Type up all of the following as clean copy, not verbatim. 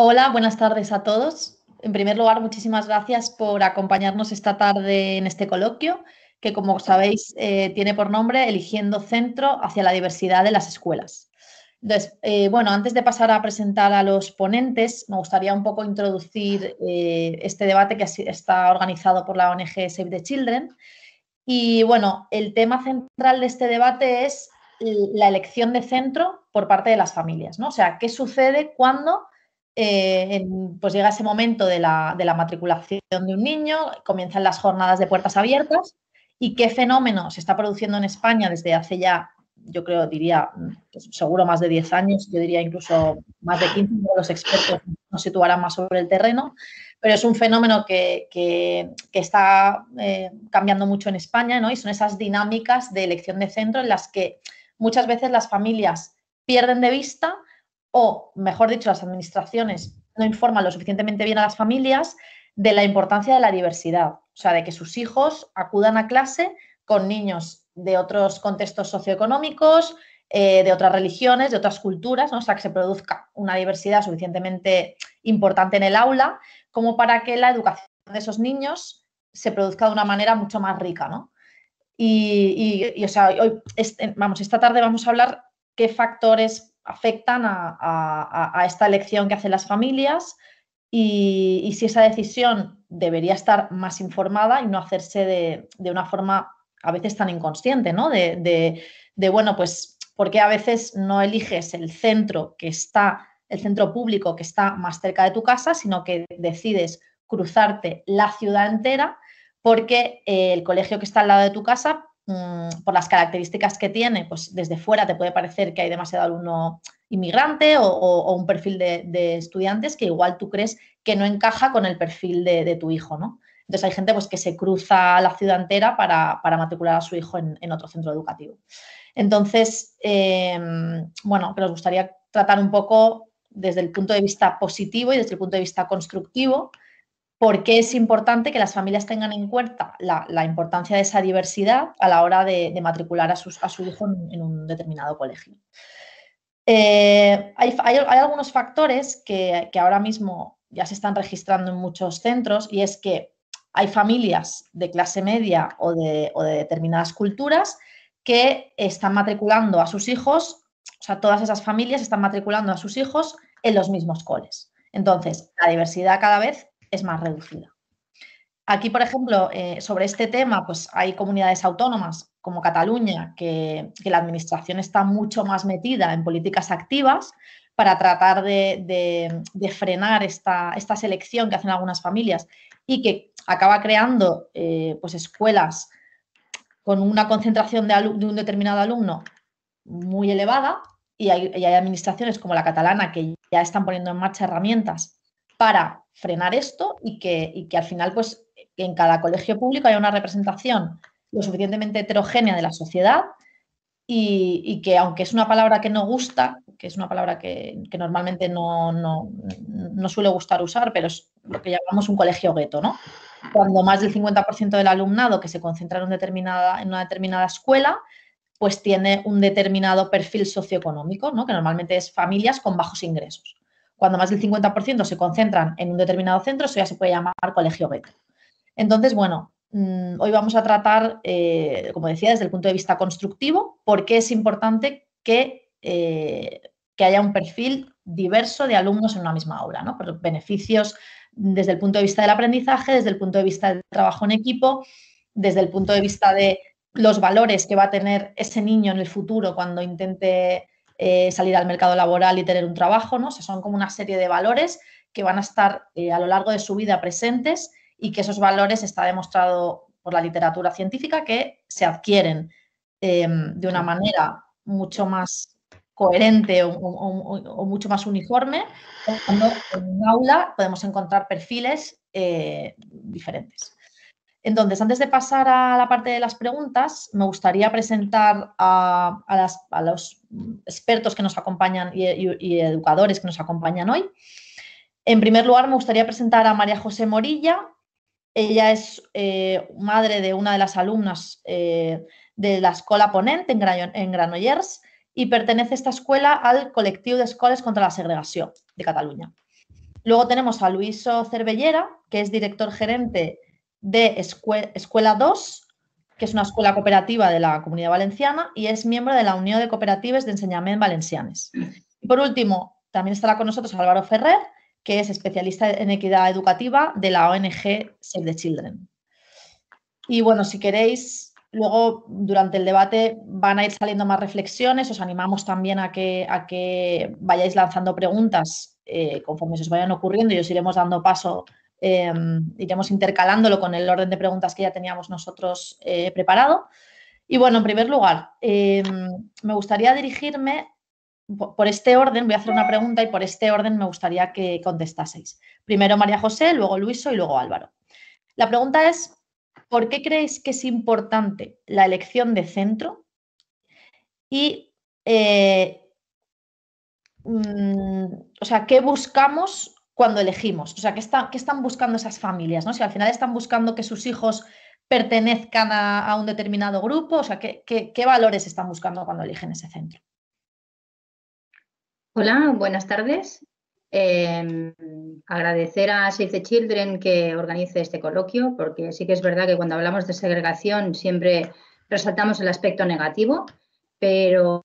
Hola, buenas tardes a todos. En primer lugar, muchísimas gracias por acompañarnos esta tarde en este coloquio, que como sabéis tiene por nombre Eligiendo centro hacia la diversidad de las escuelas. Entonces, bueno, antes de pasar a presentar a los ponentes, me gustaría un poco introducir este debate que está organizado por la ONG Save the Children. Y bueno, el tema central de este debate es la elección de centro por parte de las familias, ¿no? O sea, ¿qué sucede cuando pues llega ese momento de la matriculación de un niño, comienzan las jornadas de puertas abiertas y qué fenómeno se está produciendo en España desde hace ya, yo creo, diría, pues seguro más de 10 años, yo diría incluso más de 15, los expertos nos situarán más sobre el terreno, pero es un fenómeno que está cambiando mucho en España, ¿no? Y son esas dinámicas de elección de centro en las que muchas veces las familias pierden de vista o, mejor dicho, las administraciones no informan lo suficientemente bien a las familias de la importancia de la diversidad, o sea, de que sus hijos acudan a clase con niños de otros contextos socioeconómicos, de otras religiones, de otras culturas, ¿no? O sea, que se produzca una diversidad suficientemente importante en el aula como para que la educación de esos niños se produzca de una manera mucho más rica, ¿no? O sea, hoy, esta tarde vamos a hablar qué factores afectan a esta elección que hacen las familias y si esa decisión debería estar más informada y no hacerse de una forma a veces tan inconsciente, ¿no? Bueno, pues, ¿por qué a veces no eliges el centro público que está más cerca de tu casa, sino que decides cruzarte la ciudad entera porque el colegio que está al lado de tu casa, por las características que tiene, pues desde fuera te puede parecer que hay demasiado alumno inmigrante o un perfil de estudiantes que igual tú crees que no encaja con el perfil de tu hijo, ¿no? Entonces hay gente pues, que se cruza la ciudad entera para matricular a su hijo en otro centro educativo. Entonces, bueno, que nos gustaría tratar un poco desde el punto de vista positivo y desde el punto de vista constructivo por qué es importante que las familias tengan en cuenta la importancia de esa diversidad a la hora de matricular a su hijo en un determinado colegio. Hay algunos factores que ahora mismo ya se están registrando en muchos centros y es que hay familias de clase media o de determinadas culturas que están matriculando a sus hijos, o sea, todas esas familias están matriculando a sus hijos en los mismos coles. Entonces, la diversidad cada vez es más reducida. Aquí, por ejemplo, sobre este tema, pues hay comunidades autónomas como Cataluña, que la administración está mucho más metida en políticas activas para tratar de frenar esta selección que hacen algunas familias y que acaba creando pues escuelas con una concentración de un determinado alumno muy elevada y hay administraciones como la catalana que ya están poniendo en marcha herramientas para frenar esto y que al final pues que en cada colegio público haya una representación lo suficientemente heterogénea de la sociedad y que aunque es una palabra que no gusta, que es una palabra que normalmente no suele gustar usar, pero es lo que llamamos un colegio gueto, ¿no? Cuando más del 50% del alumnado que se concentra en una determinada escuela pues tiene un determinado perfil socioeconómico, ¿no? Que normalmente es familias con bajos ingresos. Cuando más del 50% se concentran en un determinado centro, eso ya se puede llamar colegio gueto. Entonces, bueno, hoy vamos a tratar, como decía, desde el punto de vista constructivo, por qué es importante que haya un perfil diverso de alumnos en una misma aula, ¿no? Por beneficios desde el punto de vista del aprendizaje, desde el punto de vista del trabajo en equipo, desde el punto de vista de los valores que va a tener ese niño en el futuro cuando intente salir al mercado laboral y tener un trabajo, ¿no? O sea, son como una serie de valores que van a estar a lo largo de su vida presentes y que esos valores está demostrado por la literatura científica que se adquieren de una manera mucho más coherente o mucho más uniforme cuando en un aula podemos encontrar perfiles diferentes. Entonces, antes de pasar a la parte de las preguntas, me gustaría presentar a los expertos que nos acompañan y educadores que nos acompañan hoy. En primer lugar, me gustaría presentar a María José Morilla. Ella es madre de una de las alumnas de la Escola Ponent en Granollers y pertenece esta escuela al Col·lectiu d'Escoles contra la Segregació de Cataluña. Luego tenemos a Luiso Cervellera, que es director gerente de Escuela 2, que es una escuela cooperativa de la Comunidad Valenciana y es miembro de la Unión de Cooperatives de Enseñament Valencianes. Y por último, también estará con nosotros Álvaro Ferrer, que es especialista en equidad educativa de la ONG Save the Children. Y bueno, si queréis, luego durante el debate van a ir saliendo más reflexiones, os animamos también a que vayáis lanzando preguntas conforme se os vayan ocurriendo y os iremos dando paso, iremos intercalándolo con el orden de preguntas que ya teníamos nosotros preparado. Y bueno, en primer lugar, me gustaría dirigirme por este orden, voy a hacer una pregunta y por este orden me gustaría que contestaseis. Primero María José, luego Luiso y luego Álvaro. La pregunta es, ¿por qué creéis que es importante la elección de centro? Y, o sea, ¿qué buscamos cuando elegimos? O sea, ¿qué están buscando esas familias, ¿no? Si al final están buscando que sus hijos pertenezcan a un determinado grupo, o sea, ¿qué valores están buscando cuando eligen ese centro? Hola, buenas tardes. Agradecer a Save the Children que organice este coloquio, porque sí que es verdad que cuando hablamos de segregación siempre resaltamos el aspecto negativo, pero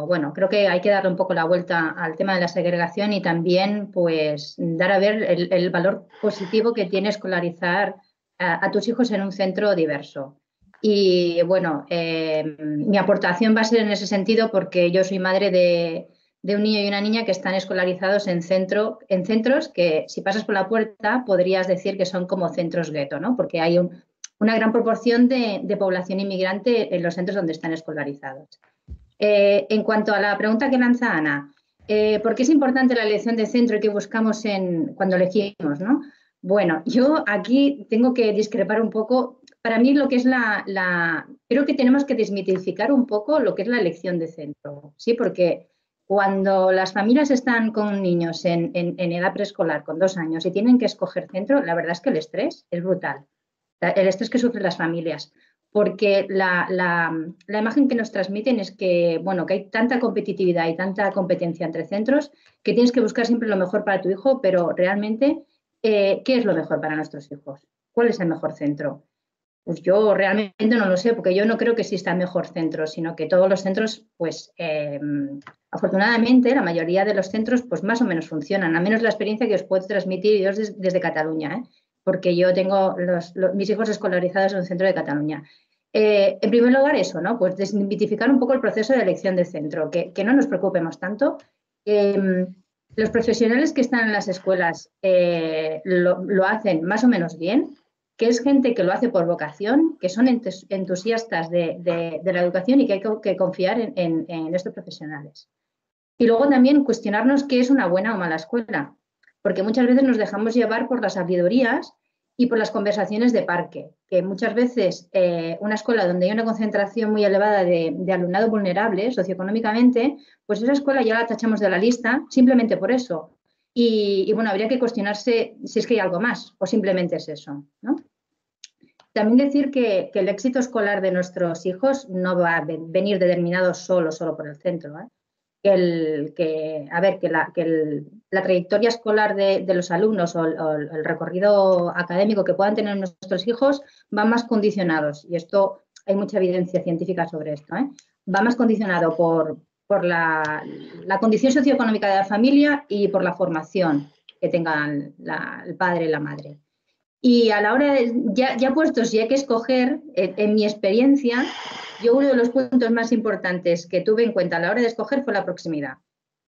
bueno, creo que hay que darle un poco la vuelta al tema de la segregación y también pues dar a ver el valor positivo que tiene escolarizar a tus hijos en un centro diverso. Y bueno, mi aportación va a ser en ese sentido porque yo soy madre de un niño y una niña que están escolarizados en centros que si pasas por la puerta podrías decir que son como centros gueto, ¿no? Porque hay una gran proporción de población inmigrante en los centros donde están escolarizados. En cuanto a la pregunta que lanza Ana, ¿por qué es importante la elección de centro y qué buscamos cuando elegimos, ¿no? Bueno, yo aquí tengo que discrepar un poco. Para mí lo que es creo que tenemos que desmitificar un poco lo que es la elección de centro, ¿sí? Porque cuando las familias están con niños en edad preescolar, con 2 años, y tienen que escoger centro, la verdad es que el estrés es brutal. El estrés que sufren las familias. Porque la imagen que nos transmiten es que, bueno, que hay tanta competitividad y tanta competencia entre centros que tienes que buscar siempre lo mejor para tu hijo, pero realmente, ¿qué es lo mejor para nuestros hijos? ¿Cuál es el mejor centro? Pues yo realmente no lo sé, porque yo no creo que exista el mejor centro, sino que todos los centros, pues afortunadamente, la mayoría de los centros, pues más o menos funcionan, a menos la experiencia que os puedo transmitir yo desde Cataluña, porque yo tengo mis hijos escolarizados en un centro de Cataluña. En primer lugar, eso, ¿no? Pues desmitificar un poco el proceso de elección de centro, que no nos preocupemos tanto. Los profesionales que están en las escuelas lo hacen más o menos bien, que es gente que lo hace por vocación, que son entusiastas de la educación y que hay que confiar en estos profesionales. Y luego también cuestionarnos qué es una buena o mala escuela, porque muchas veces nos dejamos llevar por las sabidurías y por las conversaciones de parque, que muchas veces una escuela donde hay una concentración muy elevada de alumnado vulnerable socioeconómicamente, pues esa escuela ya la tachamos de la lista simplemente por eso. Y bueno, habría que cuestionarse si es que hay algo más o simplemente es eso, ¿no? También decir que el éxito escolar de nuestros hijos no va a venir determinado solo por el centro, ¿eh? La trayectoria escolar de los alumnos o el recorrido académico que puedan tener nuestros hijos van más condicionados, y esto hay mucha evidencia científica sobre esto, va más condicionado por la condición socioeconómica de la familia y por la formación que tengan el padre y la madre. Y a la hora de, ya puestos, si hay que escoger, en mi experiencia, yo uno de los puntos más importantes que tuve en cuenta a la hora de escoger fue la proximidad.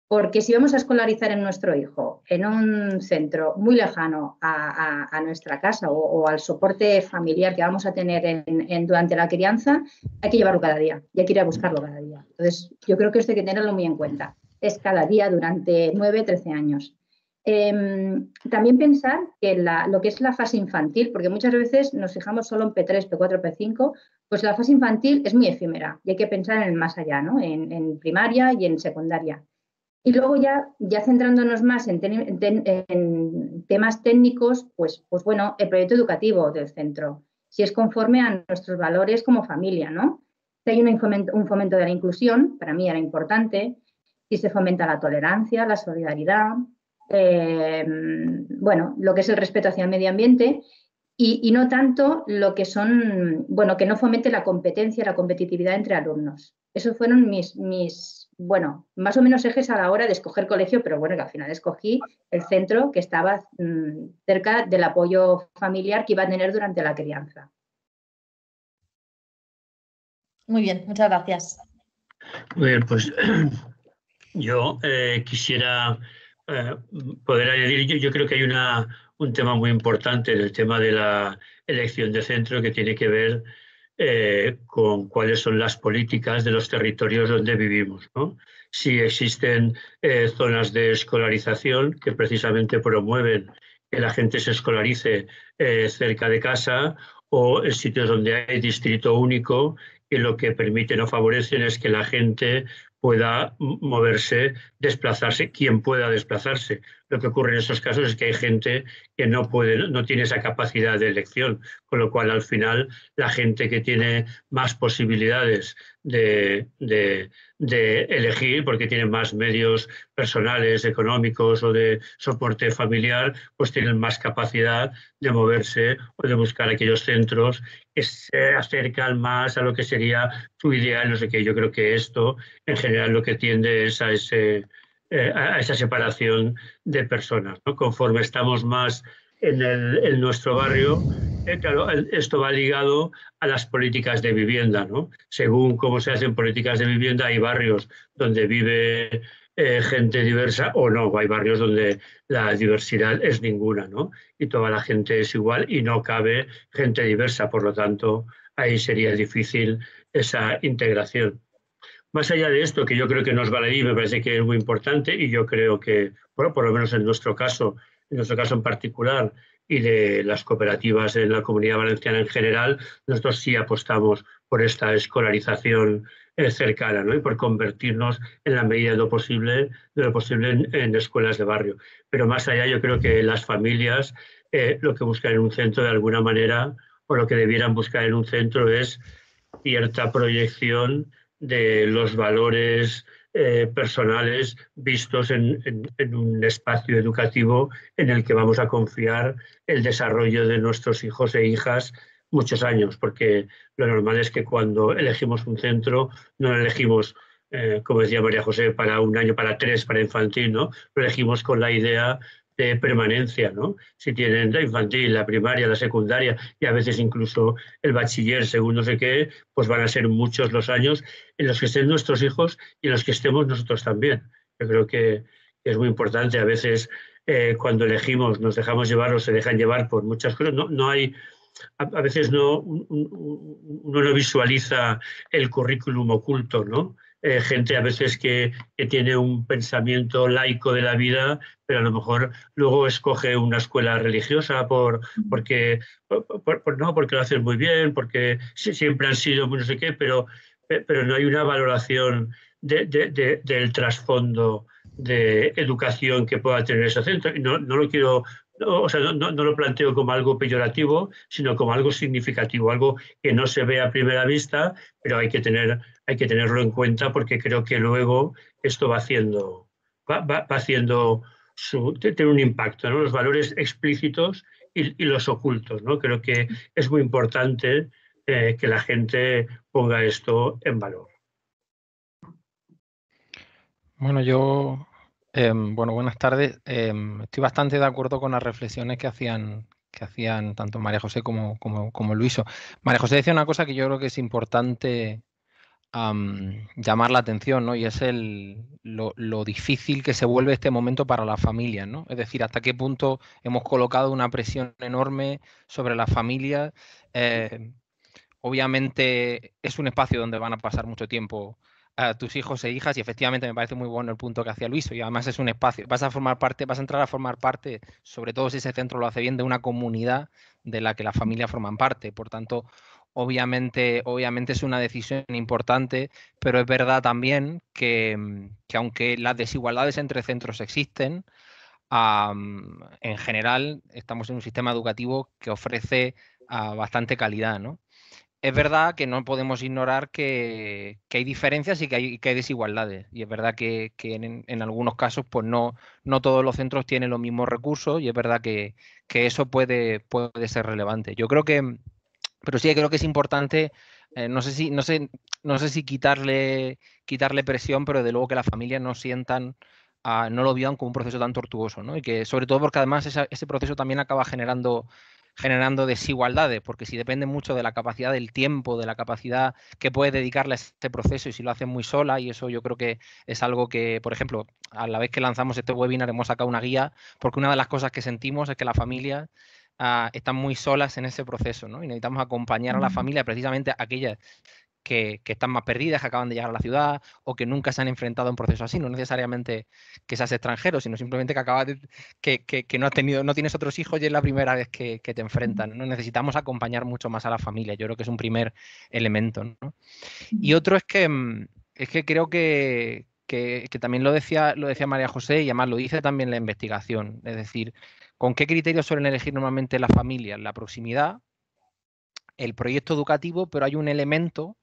Porque si vamos a escolarizar en nuestro hijo en un centro muy lejano a nuestra casa o al soporte familiar que vamos a tener durante la crianza, hay que llevarlo cada día y hay que ir a buscarlo cada día. Entonces, yo creo que esto hay que tenerlo muy en cuenta. Es cada día durante 9, 13 años. También pensar que lo que es la fase infantil, porque muchas veces nos fijamos solo en P3, P4, P5, pues la fase infantil es muy efímera y hay que pensar en el más allá, ¿no? En primaria y en secundaria. Y luego ya centrándonos más en temas técnicos, pues bueno, el proyecto educativo del centro, si es conforme a nuestros valores como familia, ¿no? Si hay un fomento de la inclusión, para mí era importante, si se fomenta la tolerancia, la solidaridad, bueno, lo que es el respeto hacia el medio ambiente y no tanto lo que son, bueno, que no fomente la competencia, la competitividad entre alumnos. Esos fueron mis, bueno, más o menos ejes a la hora de escoger colegio, pero bueno, que al final escogí el centro que estaba cerca del apoyo familiar que iba a tener durante la crianza. Muy bien, muchas gracias. Muy bien, pues yo quisiera poder añadir, yo creo que hay un tema muy importante en el tema de la elección de centro que tiene que ver con cuáles son las políticas de los territorios donde vivimos, ¿no? Si existen zonas de escolarización que precisamente promueven que la gente se escolarice cerca de casa, o en sitios donde hay distrito único, que lo que permiten o favorecen es que la gente pueda moverse, desplazarse, quien pueda desplazarse. Lo que ocurre en esos casos es que hay gente que no puede, no tiene esa capacidad de elección, con lo cual al final la gente que tiene más posibilidades de elegir, porque tiene más medios personales, económicos o de soporte familiar, pues tienen más capacidad de moverse o de buscar aquellos centros que se acercan más a lo que sería su ideal, no sé qué. Yo creo que esto en general lo que tiende es a esa separación de personas, ¿no? Conforme estamos más en nuestro barrio, claro, esto va ligado a las políticas de vivienda, ¿no? Según cómo se hacen políticas de vivienda, hay barrios donde vive gente diversa o no, hay barrios donde la diversidad es ninguna, ¿no? Y toda la gente es igual y no cabe gente diversa, por lo tanto, ahí sería difícil esa integración. Más allá de esto, que yo creo que nos vale y me parece que es muy importante, y yo creo que, bueno, por lo menos en nuestro caso en particular, y de las cooperativas en la Comunidad Valenciana en general, nosotros sí apostamos por esta escolarización cercana, ¿no? Y por convertirnos en la medida de lo posible en escuelas de barrio. Pero más allá, yo creo que las familias lo que buscan en un centro de alguna manera, o lo que debieran buscar en un centro es cierta proyección de los valores personales vistos en un espacio educativo en el que vamos a confiar el desarrollo de nuestros hijos e hijas muchos años, porque lo normal es que cuando elegimos un centro no lo elegimos, como decía María José, para un año, para 3, para infantil, ¿no? Lo elegimos con la idea de permanencia, ¿no? Si tienen la infantil, la primaria, la secundaria y a veces incluso el bachiller, según no sé qué, pues van a ser muchos los años en los que estén nuestros hijos y en los que estemos nosotros también. Yo creo que es muy importante. A veces cuando elegimos nos dejamos llevar o se dejan llevar por muchas cosas. No hay, a veces uno no visualiza el currículum oculto, ¿no? Gente a veces que tiene un pensamiento laico de la vida, pero a lo mejor luego escoge una escuela religiosa no, porque lo hacen muy bien, porque siempre han sido no sé qué, pero no hay una valoración del trasfondo de educación que pueda tener ese centro. Y no lo quiero, o sea, no lo planteo como algo peyorativo, sino como algo significativo, algo que no se ve a primera vista, pero hay que tenerlo en cuenta porque creo que luego esto va haciendo tiene un impacto, ¿no? Los valores explícitos y los ocultos, ¿no? Creo que es muy importante que la gente ponga esto en valor. Bueno, buenas tardes. Estoy bastante de acuerdo con las reflexiones que hacían tanto María José como Luiso. María José decía una cosa que yo creo que es importante llamar la atención, ¿no? Y es lo difícil que se vuelve este momento para las familias, ¿no? Es decir, hasta qué punto hemos colocado una presión enorme sobre las familias. Obviamente es un espacio donde van a pasar mucho tiempo tus hijos e hijas y efectivamente me parece muy bueno el punto que hacía Luis, y además es un espacio, vas a entrar a formar parte, sobre todo si ese centro lo hace bien, de una comunidad de la que las familias forman parte. Por tanto, obviamente es una decisión importante, pero es verdad también que aunque las desigualdades entre centros existen, en general estamos en un sistema educativo que ofrece bastante calidad, ¿no? es verdad que no podemos ignorar que hay diferencias y que hay desigualdades. Y es verdad que en algunos casos pues no todos los centros tienen los mismos recursos y es verdad que eso puede ser relevante. Yo creo que, pero sí creo que es importante, no sé si quitarle presión, pero de luego que las familias no sientan, no lo vean como un proceso tan tortuoso, ¿no? Y que sobre todo porque además ese proceso también acaba generando desigualdades, porque si depende mucho de la capacidad del tiempo, de la capacidad que puedes dedicarle a este proceso y si lo haces muy sola, y eso yo creo que es algo que, por ejemplo, a la vez que lanzamos este webinar hemos sacado una guía, porque una de las cosas que sentimos es que las familias están muy solas en ese proceso, ¿no? Y necesitamos acompañar a la familia, precisamente aquellas que están más perdidas, que acaban de llegar a la ciudad o que nunca se han enfrentado a un proceso así, no necesariamente que seas extranjero, sino simplemente que acabas que no tienes otros hijos y es la primera vez que te enfrentan, ¿no? Necesitamos acompañar mucho más a la familia, yo creo que es un primer elemento, ¿no? Y otro es que creo que también lo decía María José y además lo dice también la investigación, es decir, ¿con qué criterios suelen elegir normalmente las familias? La proximidad, el proyecto educativo, pero hay un elemento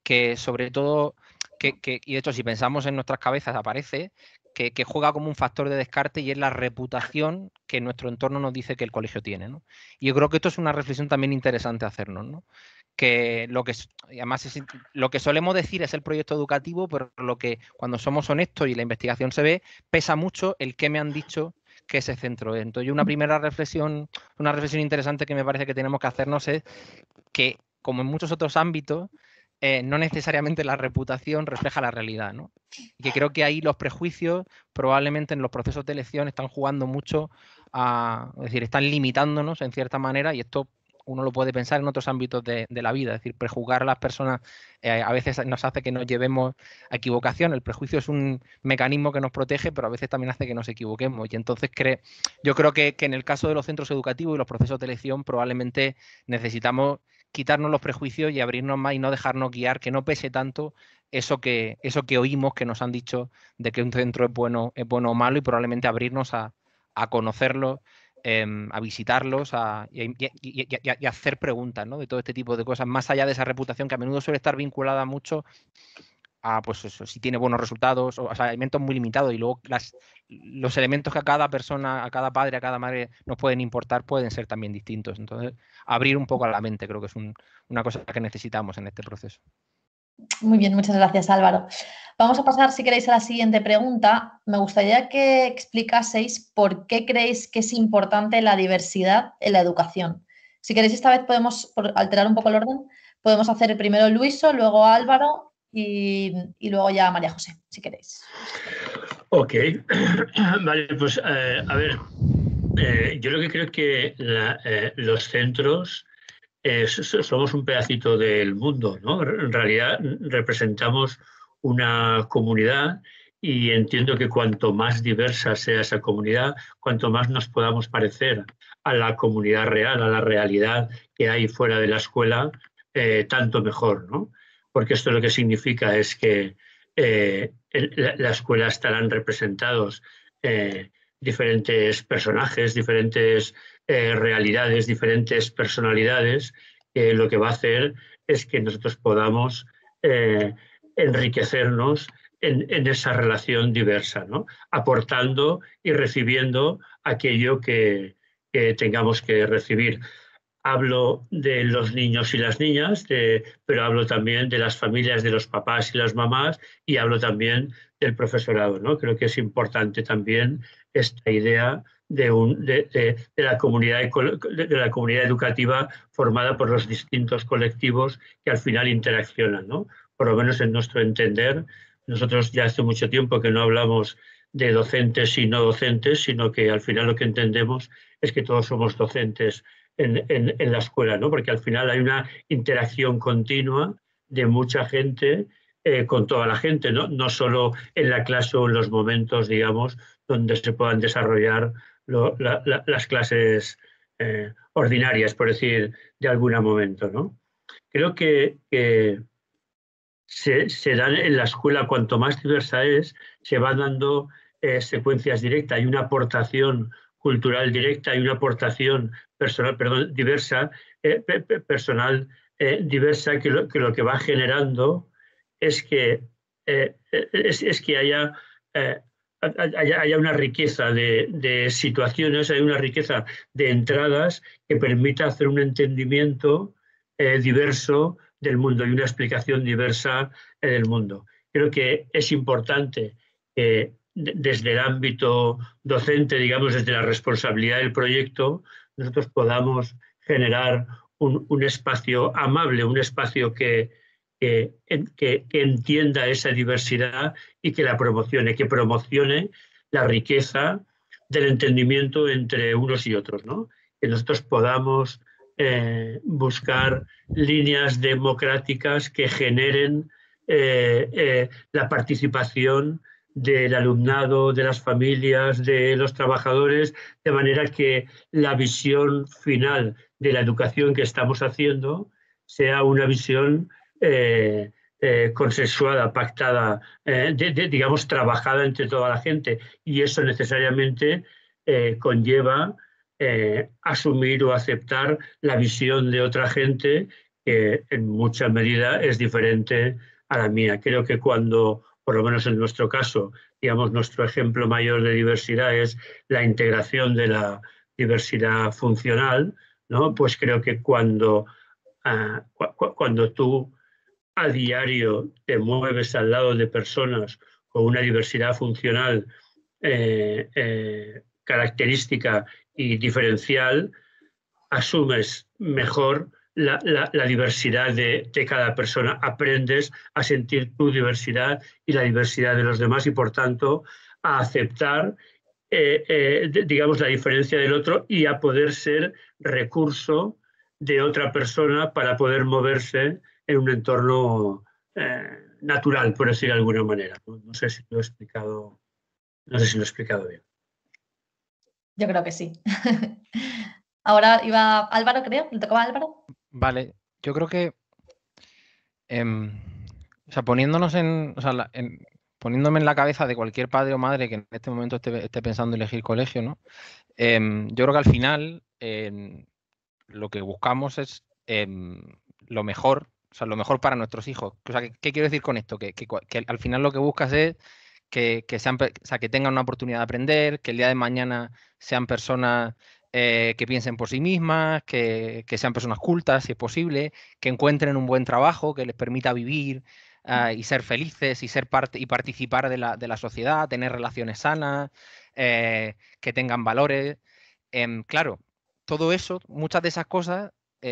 que sobre todo, y de hecho si pensamos en nuestras cabezas aparece, que juega como un factor de descarte y es la reputación que nuestro entorno nos dice que el colegio tiene, ¿no? Y yo creo que esto es una reflexión también interesante hacernos, ¿no? Que además lo que solemos decir es el proyecto educativo, pero lo que cuando somos honestos y la investigación se ve, pesa mucho el qué me han dicho que ese centro es. Entonces, una primera reflexión, interesante que me parece que tenemos que hacernos es que, como en muchos otros ámbitos, no necesariamente la reputación refleja la realidad, ¿no? Y que creo que ahí los prejuicios probablemente en los procesos de elección están jugando mucho es decir, están limitándonos en cierta manera y esto uno lo puede pensar en otros ámbitos de la vida, es decir, prejuzgar a las personas a veces nos hace que nos llevemos a equivocación, el prejuicio es un mecanismo que nos protege, pero a veces también hace que nos equivoquemos y entonces yo creo que en el caso de los centros educativos y los procesos de elección probablemente necesitamos quitarnos los prejuicios y abrirnos más y no dejarnos guiar, que no pese tanto eso que oímos, que nos han dicho de que un centro es bueno o malo y probablemente abrirnos a conocerlo, a visitarlos y hacer preguntas, ¿no? De todo este tipo de cosas, más allá de esa reputación que a menudo suele estar vinculada mucho a, pues eso, si tiene buenos resultados, o sea, elementos muy limitados y luego los elementos que a cada persona, a cada padre, a cada madre nos pueden importar pueden ser también distintos. Entonces, abrir un poco la mente creo que es una cosa que necesitamos en este proceso. Muy bien, muchas gracias, Álvaro. Vamos a pasar, si queréis, a la siguiente pregunta. Me gustaría que explicaseis por qué creéis que es importante la diversidad en la educación. Si queréis, esta vez podemos, por alterar un poco el orden, podemos hacer primero Luiso, luego Álvaro y luego ya María José, si queréis. Ok, vale, pues a ver, yo lo que creo que los centros somos un pedacito del mundo, ¿no? En realidad representamos una comunidad y entiendo que cuanto más diversa sea esa comunidad, cuanto más nos podamos parecer a la comunidad real, a la realidad que hay fuera de la escuela, tanto mejor, ¿no? Porque esto lo que significa es que en la escuela estarán representados diferentes personajes, diferentes realidades, diferentes personalidades, que lo que va a hacer es que nosotros podamos enriquecernos en esa relación diversa, ¿no? Aportando y recibiendo aquello que tengamos que recibir. Hablo de los niños y las niñas, pero hablo también de las familias, de los papás y las mamás, y hablo también del profesorado, ¿no? Creo que es importante también esta idea de la comunidad educativa formada por los distintos colectivos que al final interaccionan, ¿no? Por lo menos en nuestro entender, nosotros ya hace mucho tiempo que no hablamos de docentes y no docentes, sino que al final lo que entendemos es que todos somos docentes en la escuela, ¿no? Porque al final hay una interacción continua de mucha gente con toda la gente, ¿no? No solo en la clase o en los momentos, digamos, donde se puedan desarrollar las clases ordinarias, por decir de algún momento, ¿no? Creo que se dan en la escuela, cuanto más diversa es, se van dando secuencias directas, hay una aportación cultural directa, hay una aportación personal, diversa, personal diversa que lo que va generando es que haya, haya una riqueza de situaciones, hay una riqueza de entradas que permita hacer un entendimiento diverso del mundo y una explicación diversa del mundo. Creo que es importante que desde el ámbito docente, digamos, desde la responsabilidad del proyecto, nosotros podamos generar un espacio amable, un espacio que entienda esa diversidad y que la promocione, que promocione la riqueza del entendimiento entre unos y otros, ¿no? Que nosotros podamos buscar líneas democráticas que generen la participación del alumnado, de las familias, de los trabajadores, de manera que la visión final de la educación que estamos haciendo sea una visión consensuada, pactada, digamos, trabajada entre toda la gente. Y eso necesariamente conlleva asumir o aceptar la visión de otra gente que en mucha medida es diferente a la mía. Creo que cuando, por lo menos en nuestro caso, digamos, nuestro ejemplo mayor de diversidad es la integración de la diversidad funcional, ¿no? Pues creo que cuando tú a diario te mueves al lado de personas con una diversidad funcional característica y diferencial, asumes mejor la diversidad de cada persona, aprendes a sentir tu diversidad y la diversidad de los demás y, por tanto, a aceptar, digamos, la diferencia del otro y a poder ser recurso de otra persona para poder moverse en un entorno natural, por decir de alguna manera. No sé si lo he explicado, no sé si lo he explicado bien. Yo creo que sí. Ahora iba Álvaro, creo. ¿Le tocaba a Álvaro? Vale, yo creo que o sea, poniéndonos poniéndome en la cabeza de cualquier padre o madre que en este momento esté pensando en elegir colegio, ¿no? Yo creo que al final lo que buscamos es lo mejor, o sea, lo mejor para nuestros hijos. O sea, ¿qué quiero decir con esto? Que al final lo que buscas es que tengan una oportunidad de aprender, que el día de mañana sean personas que piensen por sí mismas, que sean personas cultas, si es posible, que encuentren un buen trabajo que les permita vivir y ser felices y ser parte y participar de la sociedad, tener relaciones sanas, que tengan valores. Claro, todo eso, muchas de esas cosas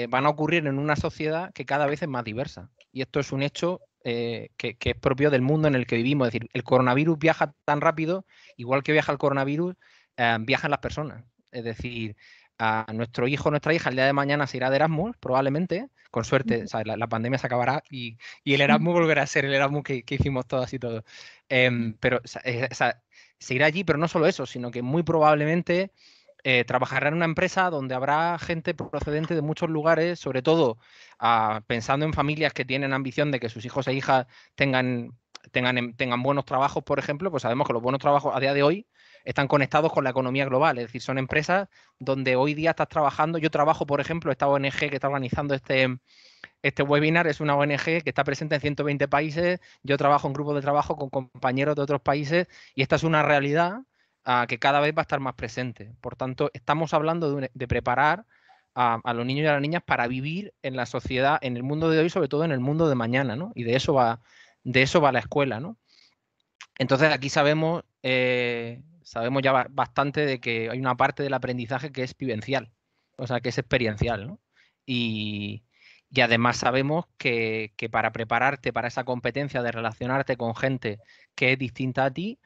van a ocurrir en una sociedad que cada vez es más diversa. Y esto es un hecho que es propio del mundo en el que vivimos. Es decir, el coronavirus viaja tan rápido, igual que viaja el coronavirus, viajan las personas. Es decir, a nuestro hijo o nuestra hija el día de mañana se irá de Erasmus, probablemente, con suerte, o sea, la pandemia se acabará y el Erasmus volverá a ser el Erasmus que hicimos todas y todos. Pero se irá allí, pero no solo eso, sino que muy probablemente trabajará en una empresa donde habrá gente procedente de muchos lugares, sobre todo pensando en familias que tienen ambición de que sus hijos e hijas tengan buenos trabajos, por ejemplo, pues sabemos que los buenos trabajos a día de hoy están conectados con la economía global, es decir, son empresas donde hoy día estás trabajando. Yo trabajo, por ejemplo, esta ONG que está organizando este webinar es una ONG que está presente en 120 países. Yo trabajo en grupos de trabajo con compañeros de otros países y esta es una realidad que cada vez va a estar más presente. Por tanto, estamos hablando de preparar a los niños y a las niñas para vivir en la sociedad, en el mundo de hoy, sobre todo en el mundo de mañana, ¿no? Y de eso va la escuela, ¿no? Entonces aquí sabemos ya bastante de que hay una parte del aprendizaje que es vivencial, o sea, que es experiencial, ¿no? Y además sabemos que para prepararte para esa competencia de relacionarte con gente que es distinta a ti,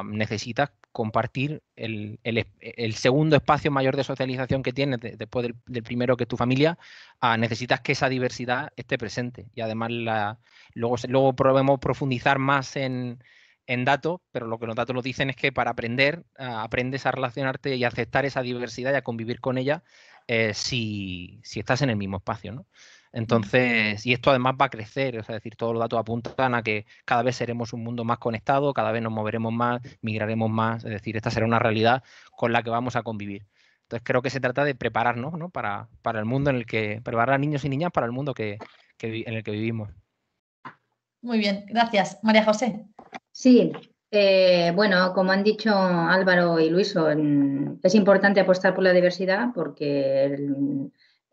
necesitas compartir el segundo espacio mayor de socialización que tienes después del primero, que es tu familia. Necesitas que esa diversidad esté presente y además luego podemos profundizar más en datos, pero lo que los datos nos dicen es que para aprender, aprendes a relacionarte y a aceptar esa diversidad y a convivir con ella si estás en el mismo espacio, ¿no? Entonces, y esto además va a crecer, es decir, todos los datos apuntan a que cada vez seremos un mundo más conectado, cada vez nos moveremos más, migraremos más, es decir, esta será una realidad con la que vamos a convivir. Entonces creo que se trata de prepararnos, ¿no? para el mundo en el que, preparar a niños y niñas para el mundo en el que vivimos. Muy bien, gracias. María José. Sí, bueno, como han dicho Álvaro y Luiso, es importante apostar por la diversidad porque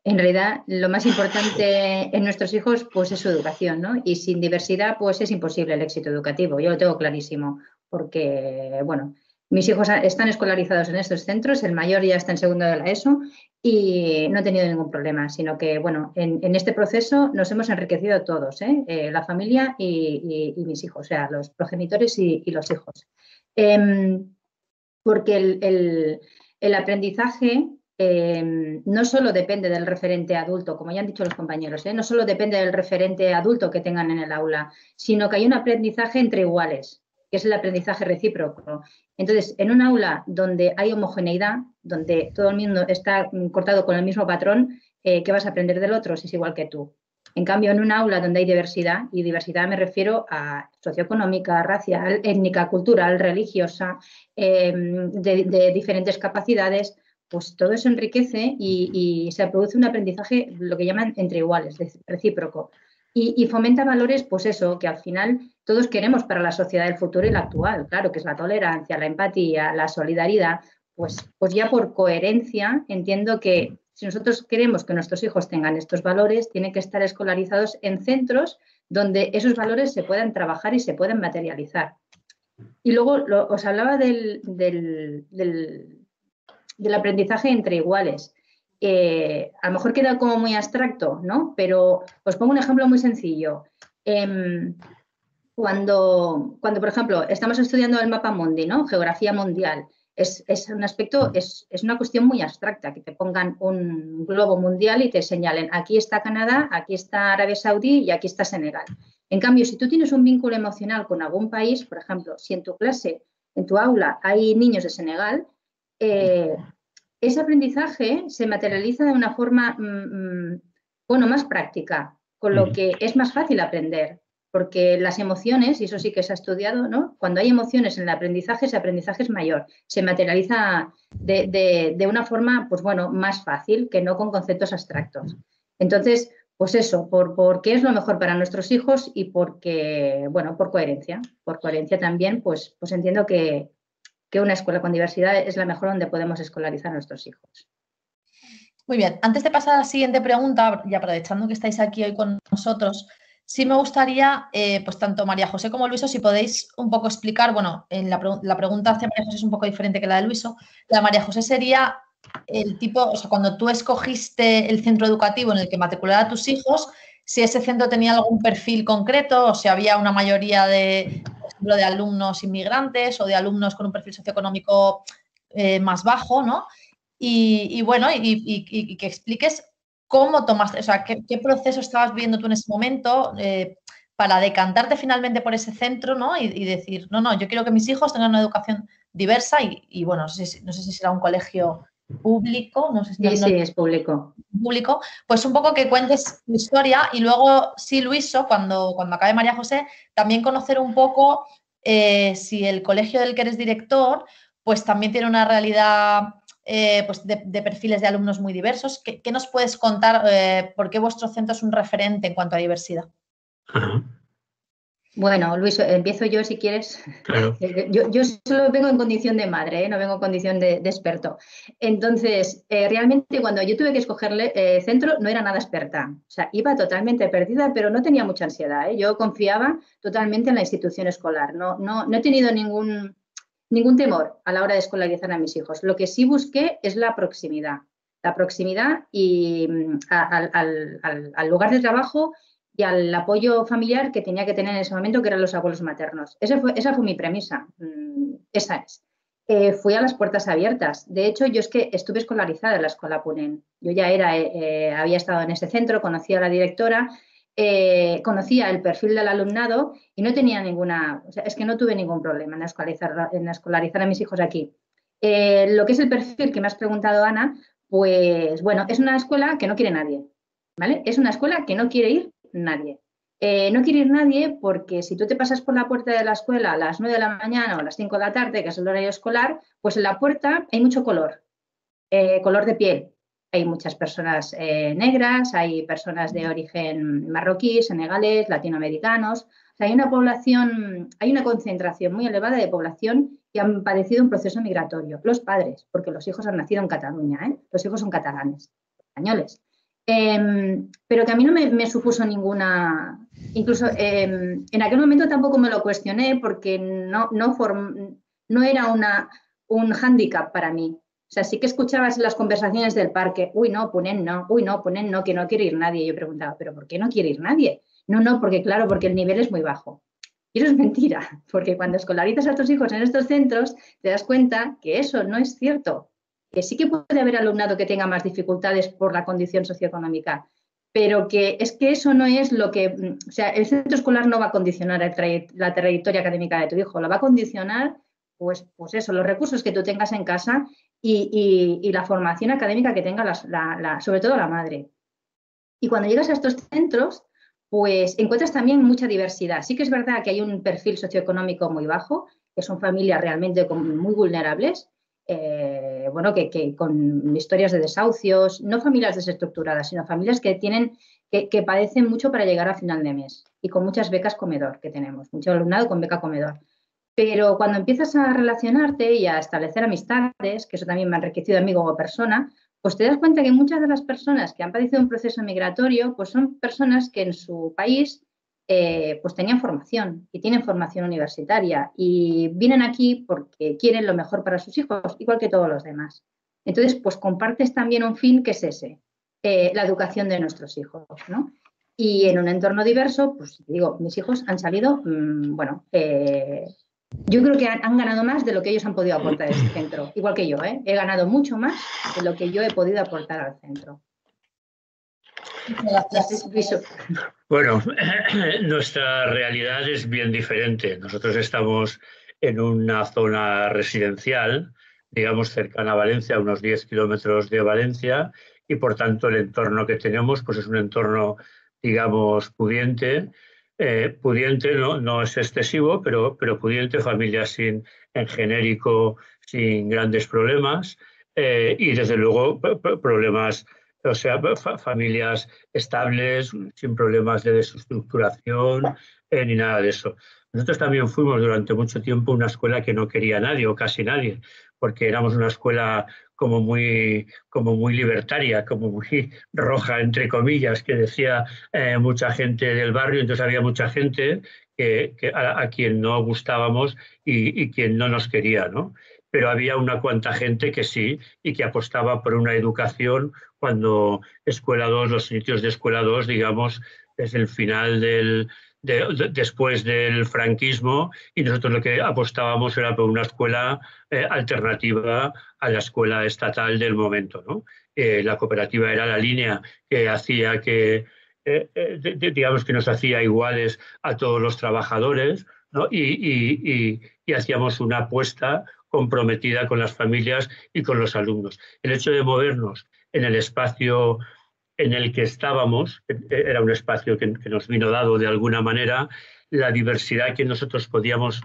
en realidad lo más importante en nuestros hijos pues es su educación, ¿no? Y sin diversidad pues es imposible el éxito educativo, yo lo tengo clarísimo, porque bueno, mis hijos están escolarizados en estos centros, el mayor ya está en segundo de la ESO y no he tenido ningún problema, sino que bueno, en este proceso nos hemos enriquecido todos, la familia y mis hijos, o sea, los progenitores y los hijos. Porque el aprendizaje no solo depende del referente adulto, como ya han dicho los compañeros, no solo depende del referente adulto que tengan en el aula, sino que hay un aprendizaje entre iguales, que es el aprendizaje recíproco. Entonces, en un aula donde hay homogeneidad, donde todo el mundo está cortado con el mismo patrón, ¿qué vas a aprender del otro si es igual que tú? En cambio, en un aula donde hay diversidad, y diversidad me refiero a socioeconómica, racial, étnica, cultural, religiosa, de diferentes capacidades, pues todo eso enriquece y se produce un aprendizaje, lo que llaman entre iguales, recíproco. Y fomenta valores, pues eso, que al final todos queremos para la sociedad del futuro y la actual, claro, que es la tolerancia, la empatía, la solidaridad, pues ya por coherencia entiendo que si nosotros queremos que nuestros hijos tengan estos valores, tienen que estar escolarizados en centros donde esos valores se puedan trabajar y se puedan materializar. Y luego os hablaba del aprendizaje entre iguales. A lo mejor queda como muy abstracto, ¿no? Pero os pongo un ejemplo muy sencillo. Cuando, por ejemplo, estamos estudiando el mapa mundi, ¿no? Geografía mundial. Es un aspecto, es una cuestión muy abstracta, que te pongan un globo mundial y te señalen aquí está Canadá, aquí está Arabia Saudí y aquí está Senegal. En cambio, si tú tienes un vínculo emocional con algún país, por ejemplo, si en tu clase, en tu aula, hay niños de Senegal, ese aprendizaje se materializa de una forma, bueno, más práctica, con lo que es más fácil aprender. Porque las emociones, y eso sí que se ha estudiado, ¿no? Cuando hay emociones en el aprendizaje, ese aprendizaje es mayor. Se materializa de una forma, pues bueno, más fácil que no con conceptos abstractos. Entonces, pues eso, porque es lo mejor para nuestros hijos y porque, bueno, por coherencia. Por coherencia también, pues entiendo que una escuela con diversidad es la mejor donde podemos escolarizar a nuestros hijos. Muy bien, antes de pasar a la siguiente pregunta, y aprovechando que estáis aquí hoy con nosotros, sí me gustaría, pues tanto María José como Luiso, si podéis un poco explicar, bueno, la pregunta hacia María José es un poco diferente que la de Luiso. La de María José sería el tipo, o sea, cuando tú escogiste el centro educativo en el que matricular a tus hijos, si ese centro tenía algún perfil concreto o si había una mayoría de, por ejemplo, de alumnos inmigrantes o de alumnos con un perfil socioeconómico más bajo, ¿no? Y bueno, y que expliques cómo tomaste, o sea, qué proceso estabas viendo tú en ese momento para decantarte finalmente por ese centro, ¿no? Y decir, no, yo quiero que mis hijos tengan una educación diversa y bueno, no sé si será un colegio público, no sé si sí, es público. Público, pues un poco que cuentes tu historia y luego, sí, Luiso, cuando acabe María José, también conocer un poco si el colegio del que eres director, pues también tiene una realidad pues de perfiles de alumnos muy diversos. ¿Qué nos puedes contar? ¿Por qué vuestro centro es un referente en cuanto a diversidad? Ajá. Bueno, Luis, empiezo yo si quieres. Claro. Yo solo vengo en condición de madre, no vengo en condición de experto. Entonces, realmente cuando yo tuve que escogerle centro no era nada experta. O sea, iba totalmente perdida, pero no tenía mucha ansiedad. Yo confiaba totalmente en la institución escolar. No he tenido ningún temor a la hora de escolarizar a mis hijos. Lo que sí busqué es la proximidad. La proximidad y al lugar de trabajo y al apoyo familiar que tenía que tener en ese momento, que eran los abuelos maternos. Esa fue mi premisa. Esa es. Fui a las puertas abiertas. De hecho, yo es que estuve escolarizada en la escuela Punen. Yo ya había estado en ese centro, conocía a la directora, conocía el perfil del alumnado y no tenía ninguna, o sea, es que no tuve ningún problema en escolarizar a mis hijos aquí. Lo que es el perfil que me has preguntado, Ana, pues bueno, es una escuela que no quiere nadie, ¿vale? Es una escuela que no quiere ir nadie. No quiere ir nadie porque si tú te pasas por la puerta de la escuela a las 9 de la mañana o a las 5 de la tarde, que es el horario escolar, pues en la puerta hay mucho color. color de piel. Hay muchas personas negras, hay personas de origen marroquí, senegalés, latinoamericanos. O sea, hay una población, hay una concentración muy elevada de población que han padecido un proceso migratorio. Los padres, porque los hijos han nacido en Cataluña, los hijos son catalanes, españoles. Pero que a mí no me supuso ninguna... Incluso en aquel momento tampoco me lo cuestioné porque no era un hándicap para mí. O sea, sí que escuchabas las conversaciones del parque, uy, no, ponen no, uy, no, ponen no, que no quiere ir nadie. Yo preguntaba, ¿pero por qué no quiere ir nadie? No, porque claro, porque el nivel es muy bajo. Y eso es mentira, porque cuando escolarizas a tus hijos en estos centros, te das cuenta que eso no es cierto. Que sí que puede haber alumnado que tenga más dificultades por la condición socioeconómica, pero que es que eso no es lo que... O sea, el centro escolar no va a condicionar la trayectoria académica de tu hijo, lo va a condicionar, pues eso, los recursos que tú tengas en casa y la formación académica que tenga sobre todo la madre. Y cuando llegas a estos centros, pues encuentras también mucha diversidad. Sí que es verdad que hay un perfil socioeconómico muy bajo, que son familias realmente muy vulnerables, que con historias de desahucios, no familias desestructuradas, sino familias que padecen mucho para llegar a final de mes y con muchas becas comedor que tenemos, mucho alumnado con beca comedor. Pero cuando empiezas a relacionarte y a establecer amistades, que eso también me ha enriquecido a mí como persona, pues te das cuenta que muchas de las personas que han padecido un proceso migratorio, pues son personas que en su país pues tenían formación y tienen formación universitaria y vienen aquí porque quieren lo mejor para sus hijos, igual que todos los demás. Entonces, pues compartes también un fin que es ese, la educación de nuestros hijos, ¿no? Y en un entorno diverso, pues digo, mis hijos han salido, yo creo que han ganado más de lo que ellos han podido aportar a este centro. Igual que yo, he ganado mucho más de lo que yo he podido aportar al centro. Gracias. Bueno, nuestra realidad es bien diferente. Nosotros estamos en una zona residencial, digamos cercana a Valencia, a unos 10 kilómetros de Valencia, y por tanto el entorno que tenemos pues es un entorno, digamos, pudiente. Pudiente no es excesivo, pero pudiente, familias en genérico, sin grandes problemas, y desde luego problemas, o sea, familias estables, sin problemas de desestructuración, ni nada de eso. Nosotros también fuimos durante mucho tiempo una escuela que no quería a nadie o casi nadie, porque éramos una escuela como muy libertaria, como muy roja, entre comillas, que decía mucha gente del barrio. Entonces había mucha gente a quien no gustábamos y quien no nos quería, ¿no? Pero había una cuanta gente que sí y que apostaba por una educación cuando Escuela 2, los sitios de Escuela 2, digamos, es el final después del franquismo, y nosotros lo que apostábamos era por una escuela alternativa a la escuela estatal del momento, ¿no? La cooperativa era la línea que hacía que, digamos, que nos hacía iguales a todos los trabajadores, ¿no? Y hacíamos una apuesta comprometida con las familias y con los alumnos. El hecho de movernos en el espacio en el que estábamos, era un espacio que nos vino dado de alguna manera, la diversidad que nosotros podíamos,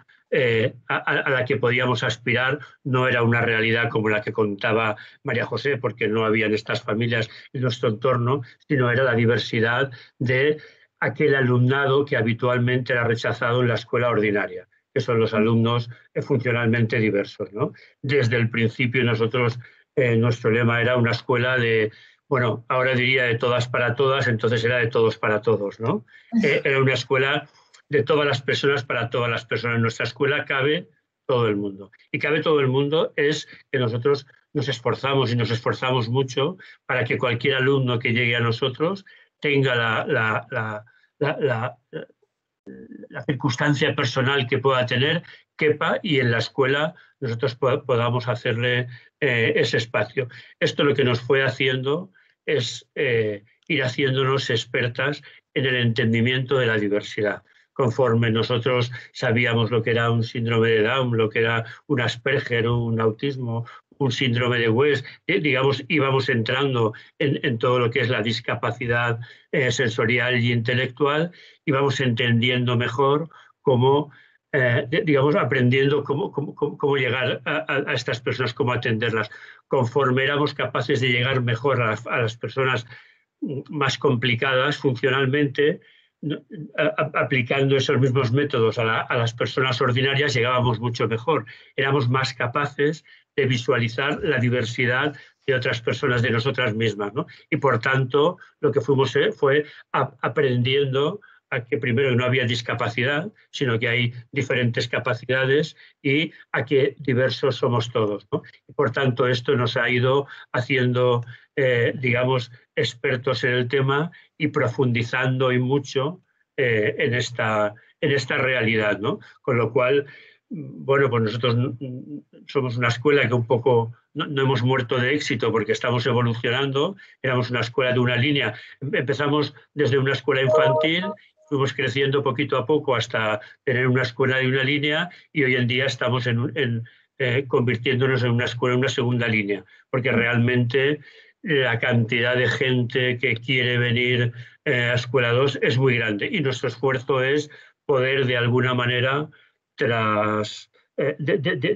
a la que podíamos aspirar, no era una realidad como la que contaba María José, porque no habían estas familias en nuestro entorno, sino era la diversidad de aquel alumnado que habitualmente era rechazado en la escuela ordinaria, que son los alumnos funcionalmente diversos, ¿no? Desde el principio nosotros, nuestro lema era una escuela de, bueno, ahora diría de todas para todas, entonces era de todos para todos, ¿no? Era una escuela de todas las personas para todas las personas. En nuestra escuela cabe todo el mundo. Y cabe todo el mundo es que nosotros nos esforzamos y nos esforzamos mucho para que cualquier alumno que llegue a nosotros tenga la circunstancia personal que pueda tener, quepa, y en la escuela nosotros podamos hacerle ese espacio. Esto lo que nos fue haciendo es ir haciéndonos expertas en el entendimiento de la diversidad. Conforme nosotros sabíamos lo que era un síndrome de Down, lo que era un Asperger, un autismo, un síndrome de West, digamos, íbamos entrando en todo lo que es la discapacidad sensorial y intelectual, y vamos entendiendo mejor cómo digamos, aprendiendo cómo llegar a estas personas, cómo atenderlas. Conforme éramos capaces de llegar mejor a las personas más complicadas funcionalmente, aplicando esos mismos métodos a las personas ordinarias, llegábamos mucho mejor. Éramos más capaces de visualizar la diversidad de otras personas, de nosotras mismas, ¿no? Y por tanto, lo que fuimos fue aprendiendo a que primero no había discapacidad, sino que hay diferentes capacidades y a que diversos somos todos, ¿no? Y por tanto, esto nos ha ido haciendo, digamos, expertos en el tema y profundizando y mucho en esta realidad, ¿no? Con lo cual, bueno, pues nosotros somos una escuela que un poco no hemos muerto de éxito porque estamos evolucionando. Éramos una escuela de una línea. Empezamos desde una escuela infantil, fuimos creciendo poquito a poco hasta tener una escuela de una línea y hoy en día estamos convirtiéndonos en una escuela de una segunda línea, porque realmente la cantidad de gente que quiere venir a Escuela 2 es muy grande y nuestro esfuerzo es poder de alguna manera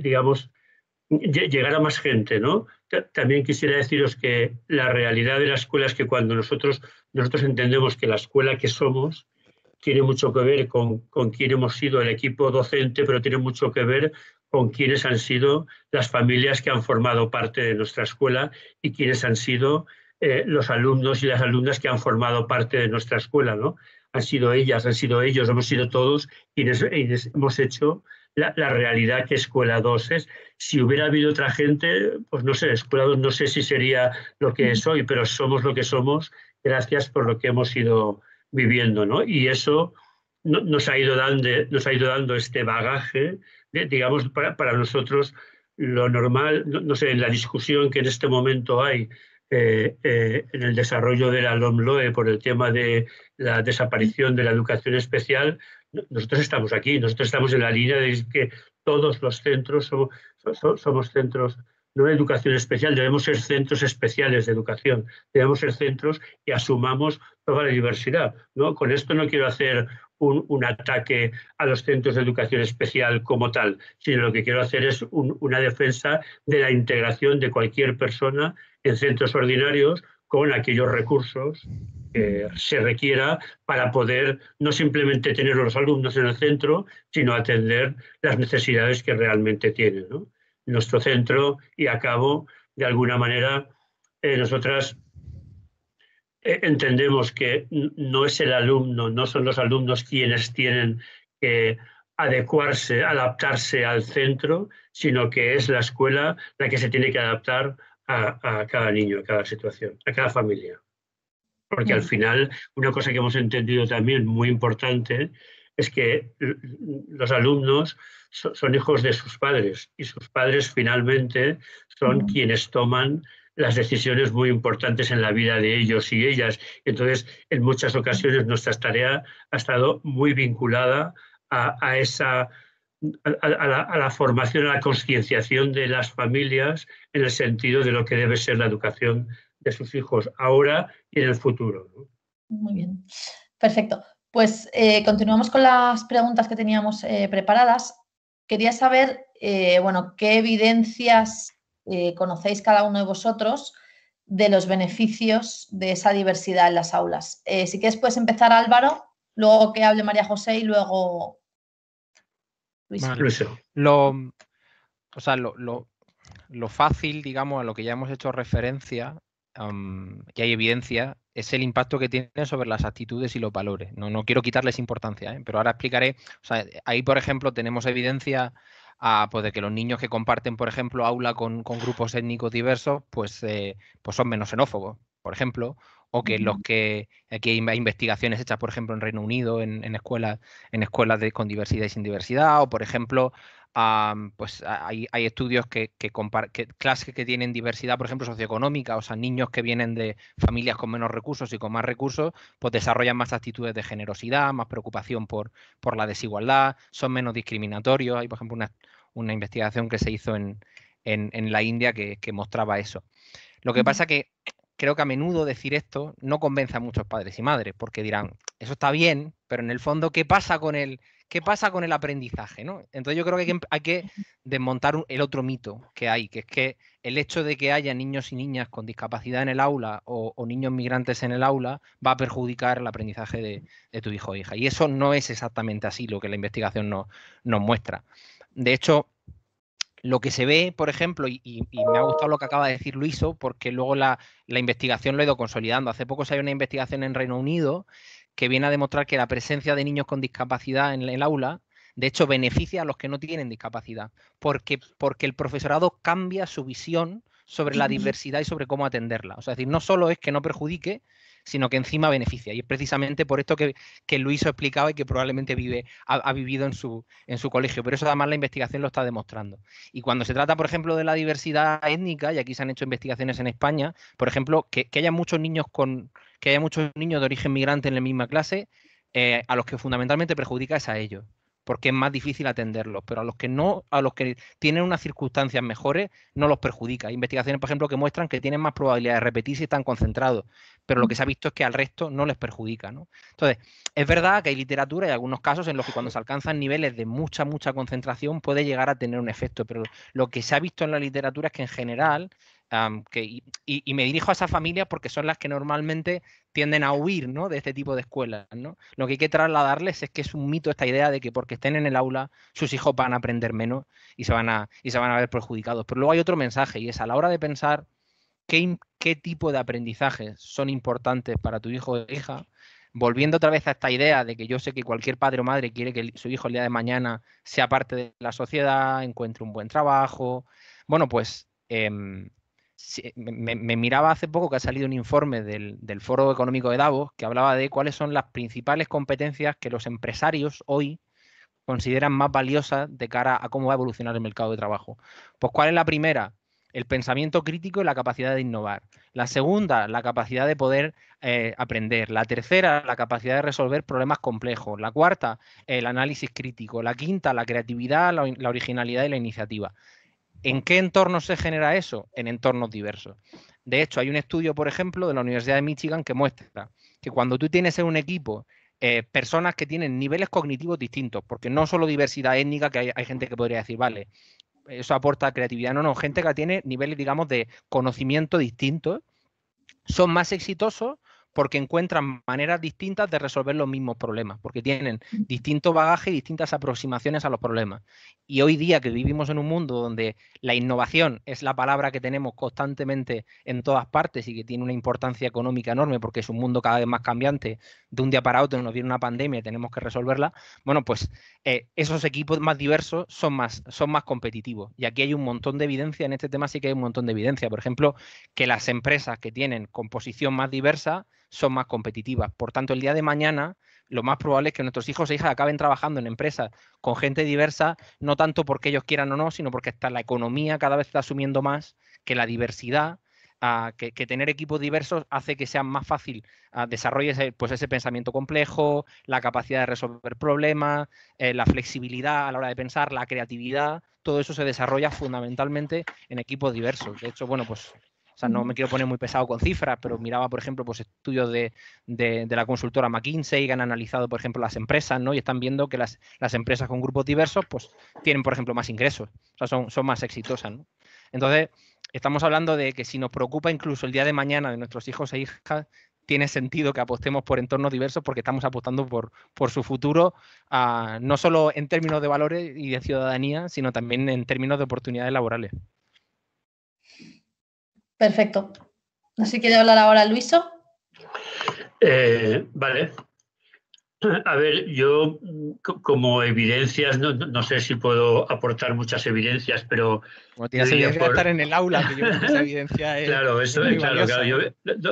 digamos, llegar a más gente, ¿no? También quisiera deciros que la realidad de la escuela es que cuando nosotros entendemos que la escuela que somos tiene mucho que ver con quién hemos sido el equipo docente, pero tiene mucho que ver con quiénes han sido las familias que han formado parte de nuestra escuela y quiénes han sido los alumnos y las alumnas que han formado parte de nuestra escuela, ¿no? Han sido ellas, han sido ellos, hemos sido todos quienes hemos hecho la realidad que Escuela 2 es. Si hubiera habido otra gente, pues no sé, Escuela 2 no sé si sería lo que es hoy, pero somos lo que somos gracias por lo que hemos ido viviendo, ¿no? Y eso nos ha ido dando este bagaje, digamos, para nosotros lo normal, no sé, en la discusión que en este momento hay en el desarrollo de la LOMLOE por el tema de la desaparición de la educación especial, nosotros estamos aquí, nosotros estamos en la línea de que todos los centros somos centros no de educación especial, debemos ser centros especiales de educación, debemos ser centros que asumamos toda la diversidad, ¿no? Con esto no quiero hacer un ataque a los centros de educación especial como tal, sino lo que quiero hacer es una defensa de la integración de cualquier persona en centros ordinarios con aquellos recursos que se requiera para poder no simplemente tener a los alumnos en el centro, sino atender las necesidades que realmente tienen, ¿no? Nuestro centro, y acabo, de alguna manera, nosotras entendemos que no es el alumno, no son los alumnos quienes tienen que adecuarse, adaptarse al centro, sino que es la escuela la que se tiene que adaptar a cada niño, a cada situación, a cada familia. Porque al final, una cosa que hemos entendido también muy importante es que los alumnos son hijos de sus padres y sus padres finalmente son quienes toman las decisiones muy importantes en la vida de ellos y ellas. Entonces, en muchas ocasiones nuestra tarea ha estado muy vinculada a la formación, a la concienciación de las familias en el sentido de lo que debe ser la educación de sus hijos ahora y en el futuro, ¿no? Muy bien, perfecto. Pues continuamos con las preguntas que teníamos preparadas. Quería saber, bueno, qué evidencias conocéis cada uno de vosotros de los beneficios de esa diversidad en las aulas. Si quieres puedes empezar, Álvaro, luego que hable María José y luego Luis. Vale. Lo fácil, digamos, a lo que ya hemos hecho referencia, y hay evidencia, es el impacto que tiene sobre las actitudes y los valores. No quiero quitarles importancia, pero ahora explicaré. O sea, ahí, por ejemplo, tenemos evidencia pues de que los niños que comparten, por ejemplo, aula con grupos étnicos diversos, pues son menos xenófobos, por ejemplo, o que los que aquí hay investigaciones hechas, por ejemplo, en Reino Unido, en escuelas con diversidad y sin diversidad, o por ejemplo, pues hay estudios que clases que tienen diversidad, por ejemplo, socioeconómica, o sea, niños que vienen de familias con menos recursos y con más recursos, pues desarrollan más actitudes de generosidad, más preocupación por la desigualdad, son menos discriminatorios. Hay, por ejemplo, una investigación que se hizo en la India que mostraba eso. Lo que pasa que creo que a menudo decir esto no convence a muchos padres y madres, porque dirán, eso está bien, pero en el fondo, ¿qué pasa con el aprendizaje, ¿no? Entonces yo creo que hay que desmontar el otro mito que hay, que es que el hecho de que haya niños y niñas con discapacidad en el aula o niños migrantes en el aula va a perjudicar el aprendizaje de tu hijo o hija. Y eso no es exactamente así lo que la investigación nos muestra. De hecho, lo que se ve, por ejemplo, y me ha gustado lo que acaba de decir Luiso, porque luego la investigación lo ha ido consolidando. Hace poco se hay una investigación en Reino Unido que viene a demostrar que la presencia de niños con discapacidad en el aula, de hecho, beneficia a los que no tienen discapacidad, porque el profesorado cambia su visión sobre la diversidad y sobre cómo atenderla. O sea, es decir, no solo es que no perjudique, sino que encima beneficia. Y es precisamente por esto que Luis explicaba y que probablemente ha vivido en su colegio. Pero eso además la investigación lo está demostrando. Y cuando se trata, por ejemplo, de la diversidad étnica, y aquí se han hecho investigaciones en España, por ejemplo, que haya muchos niños de origen migrante en la misma clase, a los que fundamentalmente perjudica es a ellos, porque es más difícil atenderlos, pero a los que tienen unas circunstancias mejores no los perjudica. Hay investigaciones, por ejemplo, que muestran que tienen más probabilidad de repetir si están concentrados, pero lo que se ha visto es que al resto no les perjudica, ¿no? Entonces, es verdad que hay literatura y algunos casos en los que cuando se alcanzan niveles de mucha concentración puede llegar a tener un efecto, pero lo que se ha visto en la literatura es que en general, y me dirijo a esas familias porque son las que normalmente tienden a huir, ¿no?, de este tipo de escuelas, ¿no? Lo que hay que trasladarles es que es un mito esta idea de que porque estén en el aula sus hijos van a aprender menos y se van a ver perjudicados. Pero luego hay otro mensaje, y es a la hora de pensar qué tipo de aprendizajes son importantes para tu hijo o hija, volviendo otra vez a esta idea de que yo sé que cualquier padre o madre quiere que su hijo el día de mañana sea parte de la sociedad, encuentre un buen trabajo. Bueno, pues me miraba hace poco que ha salido un informe del Foro Económico de Davos que hablaba de cuáles son las principales competencias que los empresarios hoy consideran más valiosas de cara a cómo va a evolucionar el mercado de trabajo. Pues, ¿cuál es la primera? El pensamiento crítico y la capacidad de innovar. La segunda, la capacidad de poder aprender. La tercera, la capacidad de resolver problemas complejos. La cuarta, el análisis crítico. La quinta, la creatividad, la originalidad y la iniciativa. ¿En qué entornos se genera eso? En entornos diversos. De hecho, hay un estudio, por ejemplo, de la Universidad de Michigan que muestra que cuando tú tienes en un equipo personas que tienen niveles cognitivos distintos, porque no solo diversidad étnica, que hay gente que podría decir, vale, eso aporta creatividad, no, gente que tiene niveles, digamos, de conocimiento distintos, son más exitosos porque encuentran maneras distintas de resolver los mismos problemas, porque tienen distinto bagaje y distintas aproximaciones a los problemas. Y hoy día que vivimos en un mundo donde la innovación es la palabra que tenemos constantemente en todas partes y que tiene una importancia económica enorme porque es un mundo cada vez más cambiante, de un día para otro nos viene una pandemia y tenemos que resolverla, bueno, pues esos equipos más diversos son más competitivos. Y aquí hay un montón de evidencia, en este tema sí que hay un montón de evidencia. Por ejemplo, que las empresas que tienen composición más diversa son más competitivas. Por tanto, el día de mañana lo más probable es que nuestros hijos e hijas acaben trabajando en empresas con gente diversa, no tanto porque ellos quieran o no, sino porque la economía cada vez está asumiendo más que la diversidad, que tener equipos diversos hace que sea más fácil desarrollar ese pensamiento complejo, la capacidad de resolver problemas, la flexibilidad a la hora de pensar, la creatividad. Todo eso se desarrolla fundamentalmente en equipos diversos. De hecho, bueno, pues no me quiero poner muy pesado con cifras, pero miraba, por ejemplo, pues estudios de la consultora McKinsey que han analizado, por ejemplo, las empresas, ¿no? Y están viendo que las empresas con grupos diversos, pues tienen, por ejemplo, más ingresos, o sea, son más exitosas, ¿no? Entonces, estamos hablando de que si nos preocupa incluso el día de mañana de nuestros hijos e hijas, tiene sentido que apostemos por entornos diversos porque estamos apostando por su futuro, no solo en términos de valores y de ciudadanía, sino también en términos de oportunidades laborales. Perfecto. No sé si quiere hablar ahora Luiso. Vale. A ver, yo como evidencias, no sé si puedo aportar muchas evidencias, pero... Como tienes evidencia de estar en el aula, que yo creo que esa evidencia es... Claro, eso es claro. Yo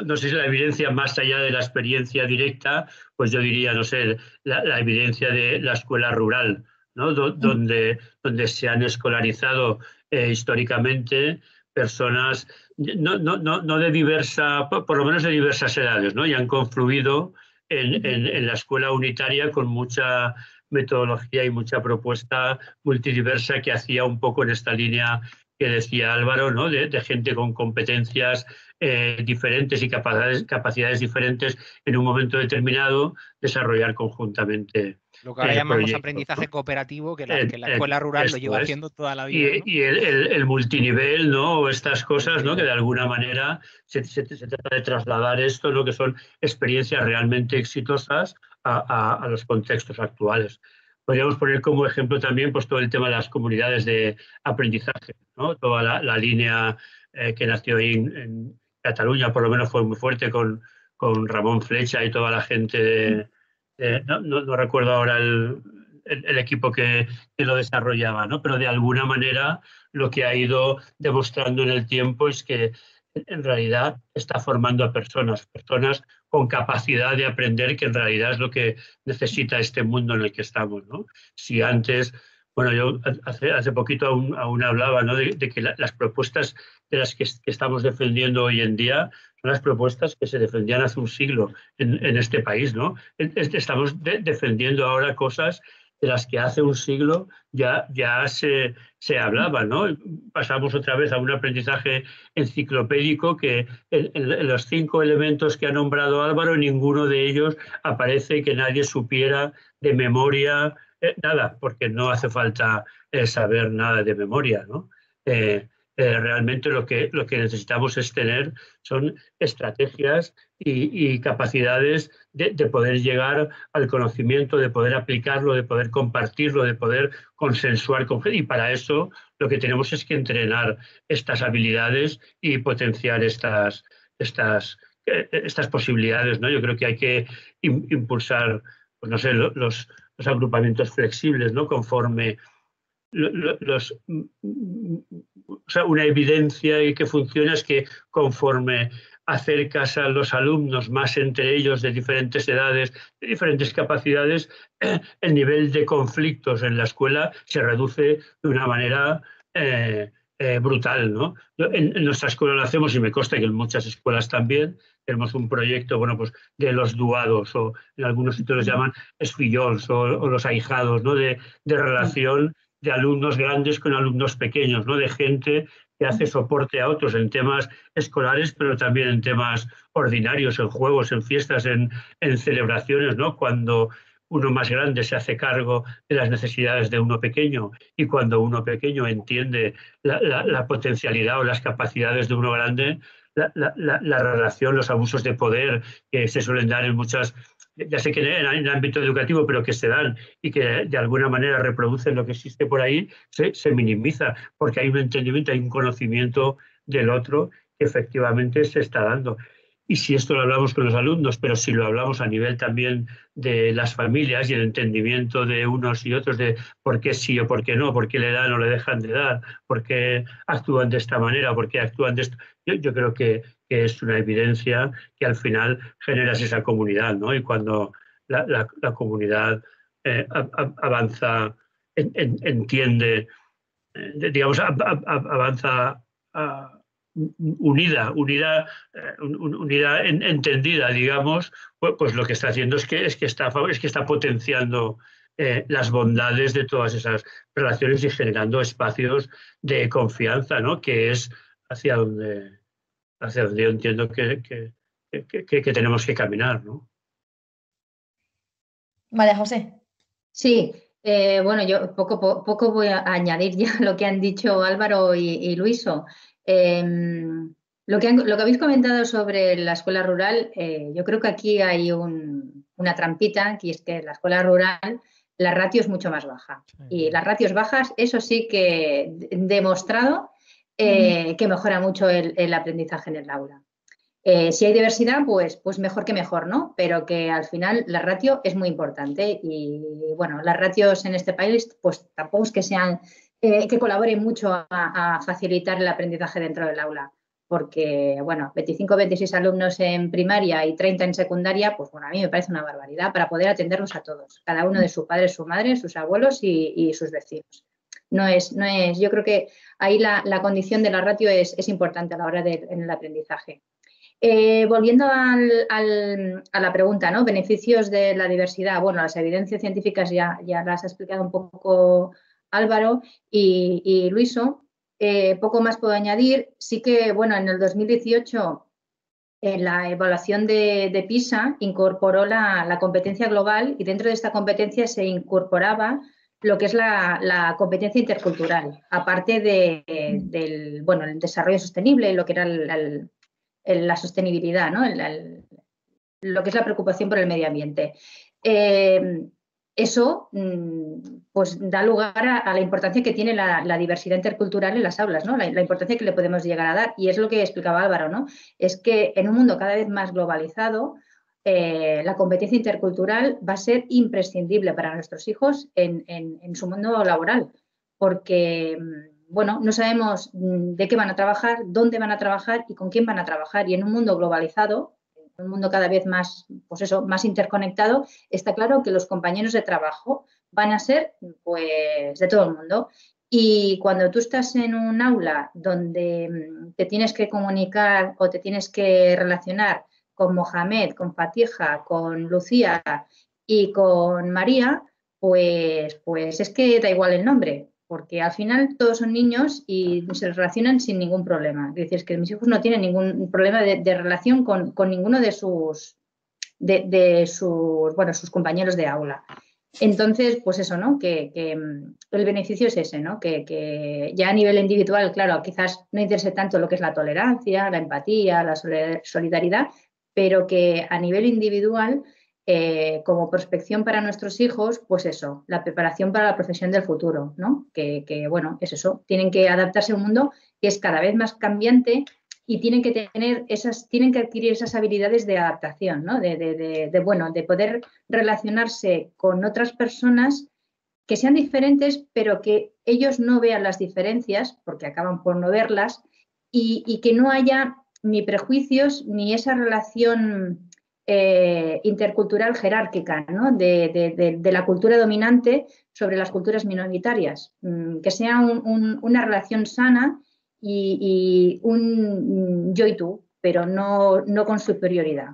no sé si la evidencia más allá de la experiencia directa, pues yo diría, no sé, la evidencia de la escuela rural, ¿no? Donde se han escolarizado históricamente personas no de diversa, por lo menos de diversas edades, ¿no? Y han confluido en la escuela unitaria con mucha metodología y mucha propuesta multidiversa que hacía un poco en esta línea decía Álvaro, ¿no? De gente con competencias diferentes y capacidades diferentes en un momento determinado desarrollar conjuntamente lo que ahora llamamos proyectos, aprendizaje ¿no? cooperativo, que la escuela rural lo lleva haciendo toda la vida, ¿no? Y el multinivel, ¿no? O estas cosas, ¿no? Que de alguna manera se trata de trasladar esto, ¿no? Que son experiencias realmente exitosas a los contextos actuales. Podríamos poner como ejemplo también pues, todo el tema de las comunidades de aprendizaje, ¿no? Toda la línea que nació ahí en Cataluña, por lo menos fue muy fuerte con Ramón Flecha y toda la gente no recuerdo ahora el equipo que lo desarrollaba, ¿no? Pero de alguna manera lo que ha ido demostrando en el tiempo es que en realidad está formando a personas con capacidad de aprender, que en realidad es lo que necesita este mundo en el que estamos, ¿no? Si antes, bueno, yo hace poquito aún hablaba, ¿no? de que las propuestas de las que estamos defendiendo hoy en día son las propuestas que se defendían hace un siglo en este país, ¿no? Estamos defendiendo ahora cosas de las que hace un siglo ya se hablaba, ¿no? Pasamos otra vez a un aprendizaje enciclopédico que en los 5 elementos que ha nombrado Álvaro, ninguno de ellos aparece que nadie supiera de memoria nada, porque no hace falta saber nada de memoria, ¿no? Realmente lo que necesitamos es tener son estrategias y capacidades de poder llegar al conocimiento, de poder aplicarlo, de poder compartirlo, de poder consensuar con gente. Y para eso lo que tenemos es que entrenar estas habilidades y potenciar estas posibilidades, ¿no? Yo creo que hay que impulsar, pues no sé, los agrupamientos flexibles, ¿no? Conforme o sea, una evidencia y que funciona es que conforme acercas a los alumnos más entre ellos de diferentes edades, de diferentes capacidades, el nivel de conflictos en la escuela se reduce de una manera brutal, ¿no? En nuestra escuela lo hacemos y me consta que en muchas escuelas también tenemos un proyecto, bueno, pues de los duados o en algunos sitios los llaman esfillols o los ahijados, ¿no? De relación de alumnos grandes con alumnos pequeños, ¿no? De gente que hace soporte a otros en temas escolares, pero también en temas ordinarios, en juegos, en fiestas, en celebraciones, ¿no? Cuando uno más grande se hace cargo de las necesidades de uno pequeño y cuando uno pequeño entiende la potencialidad o las capacidades de uno grande, la relación, los abusos de poder que se suelen dar en muchas, ya sé que en el ámbito educativo, pero que se dan y que de alguna manera reproducen lo que existe por ahí, se minimiza, porque hay un entendimiento, hay un conocimiento del otro que efectivamente se está dando. Y si esto lo hablamos con los alumnos, pero si lo hablamos a nivel también de las familias y el entendimiento de unos y otros de por qué sí o por qué no, por qué le dan o le dejan de dar, por qué actúan de esta manera, por qué actúan de esto, yo creo que es una evidencia que al final generas esa comunidad, ¿no? Y cuando la comunidad avanza, entiende, digamos, avanza unida, entendida, digamos, pues lo que está haciendo es que está potenciando las bondades de todas esas relaciones y generando espacios de confianza, ¿no? Que es hacia donde yo entiendo que tenemos que caminar, ¿no? María José. Sí, bueno, yo poco voy a añadir ya lo que han dicho Álvaro y Luiso. Lo que habéis comentado sobre la escuela rural, yo creo que aquí hay una trampita, que es que en la escuela rural la ratio es mucho más baja. Y las ratios bajas, eso sí que demostrado que mejora mucho el aprendizaje en el aula. Si hay diversidad, pues mejor que mejor, ¿no? Pero que al final la ratio es muy importante y, bueno, las ratios en este país pues tampoco es que sean, que colaboren mucho a facilitar el aprendizaje dentro del aula, porque, bueno, 25 o 26 alumnos en primaria y 30 en secundaria, pues bueno, a mí me parece una barbaridad para poder atenderlos a todos, cada uno de su padre, su madre, sus abuelos y sus vecinos. No es, yo creo que ahí la condición de la ratio es importante a la hora en el aprendizaje. Volviendo a la pregunta, ¿no? Beneficios de la diversidad. Bueno, las evidencias científicas ya las ha explicado un poco Álvaro y Luiso. Poco más puedo añadir. Sí que, bueno, en el 2018 en la evaluación de PISA incorporó la competencia global y dentro de esta competencia se incorporaba lo que es la competencia intercultural, aparte del bueno, el desarrollo sostenible, lo que era la sostenibilidad, ¿no? Lo que es la preocupación por el medio ambiente. Eso pues da lugar a la importancia que tiene la diversidad intercultural en las aulas, ¿no? La importancia que le podemos llegar a dar. Y es lo que explicaba Álvaro, ¿no? Es que en un mundo cada vez más globalizado, la competencia intercultural va a ser imprescindible para nuestros hijos en su mundo laboral, porque bueno, no sabemos de qué van a trabajar, dónde van a trabajar y con quién van a trabajar. Y en un mundo globalizado, un mundo cada vez más, pues eso, más interconectado, está claro que los compañeros de trabajo van a ser pues de todo el mundo. Y cuando tú estás en un aula donde te tienes que comunicar o te tienes que relacionar con Mohamed, con Fatija, con Lucía y con María, pues es que da igual el nombre, porque al final todos son niños y se relacionan sin ningún problema. Es decir, es que mis hijos no tienen ningún problema de relación con ninguno de sus compañeros de aula. Entonces, pues eso, ¿no? Que el beneficio es ese, ¿no? Que ya a nivel individual, claro, quizás no interese tanto lo que es la tolerancia, la empatía, la solidaridad, pero que a nivel individual, como prospección para nuestros hijos, pues eso, la preparación para la profesión del futuro, ¿no? Bueno, es eso, tienen que adaptarse a un mundo que es cada vez más cambiante y tienen que adquirir esas habilidades de adaptación, ¿no? De poder relacionarse con otras personas que sean diferentes, pero que ellos no vean las diferencias, porque acaban por no verlas, y que no haya ni prejuicios ni esa relación intercultural jerárquica, ¿no? de la cultura dominante sobre las culturas minoritarias, que sea una relación sana y un yo y tú, pero no con superioridad.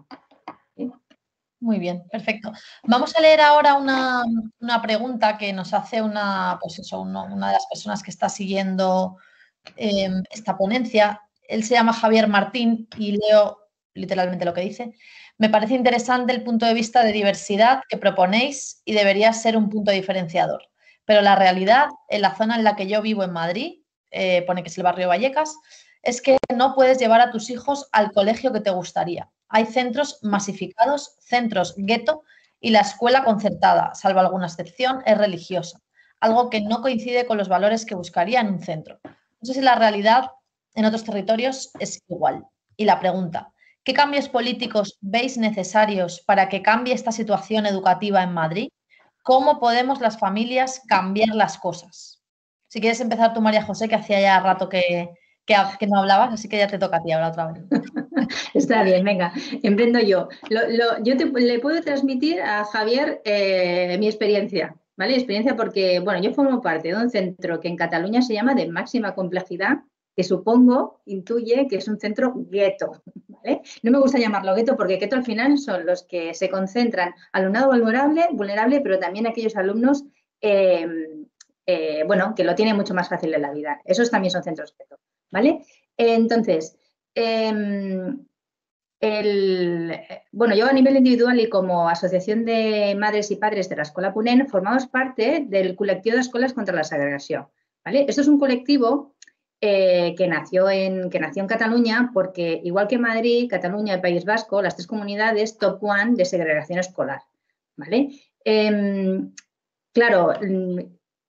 Muy bien, perfecto. Vamos a leer ahora una pregunta que nos hace una de las personas que está siguiendo esta ponencia. Él se llama Javier Martín y leo literalmente lo que dice. Me parece interesante el punto de vista de diversidad que proponéis y debería ser un punto diferenciador. Pero la realidad, en la zona en la que yo vivo en Madrid, pone que es el barrio Vallecas, es que no puedes llevar a tus hijos al colegio que te gustaría. Hay centros masificados, centros gueto y la escuela concertada, salvo alguna excepción, es religiosa, algo que no coincide con los valores que buscaría en un centro. No sé si la realidad en otros territorios es igual. Y la pregunta, ¿qué cambios políticos veis necesarios para que cambie esta situación educativa en Madrid? ¿Cómo podemos las familias cambiar las cosas? Si quieres empezar tú, María José, que hacía ya rato que no hablabas, así que ya te toca a ti ahora otra vez. Está bien, venga, emprendo yo. Yo le puedo transmitir a Javier mi experiencia, ¿vale? Experiencia porque, bueno, yo formo parte de un centro que en Cataluña se llama de máxima complejidad, que supongo, intuye que es un centro gueto, ¿vale? No me gusta llamarlo gueto porque gueto al final son los que se concentran alumnado vulnerable, pero también aquellos alumnos, bueno, que lo tienen mucho más fácil en la vida. Esos también son centros gueto, ¿vale? Entonces, bueno, yo a nivel individual y como asociación de madres y padres de la Escuela Ponent formamos parte del colectivo de escuelas contra la segregación, ¿vale? Esto es un colectivo que nació en Cataluña porque, igual que Madrid, Cataluña y País Vasco, las tres comunidades top one de segregación escolar, ¿vale? Claro,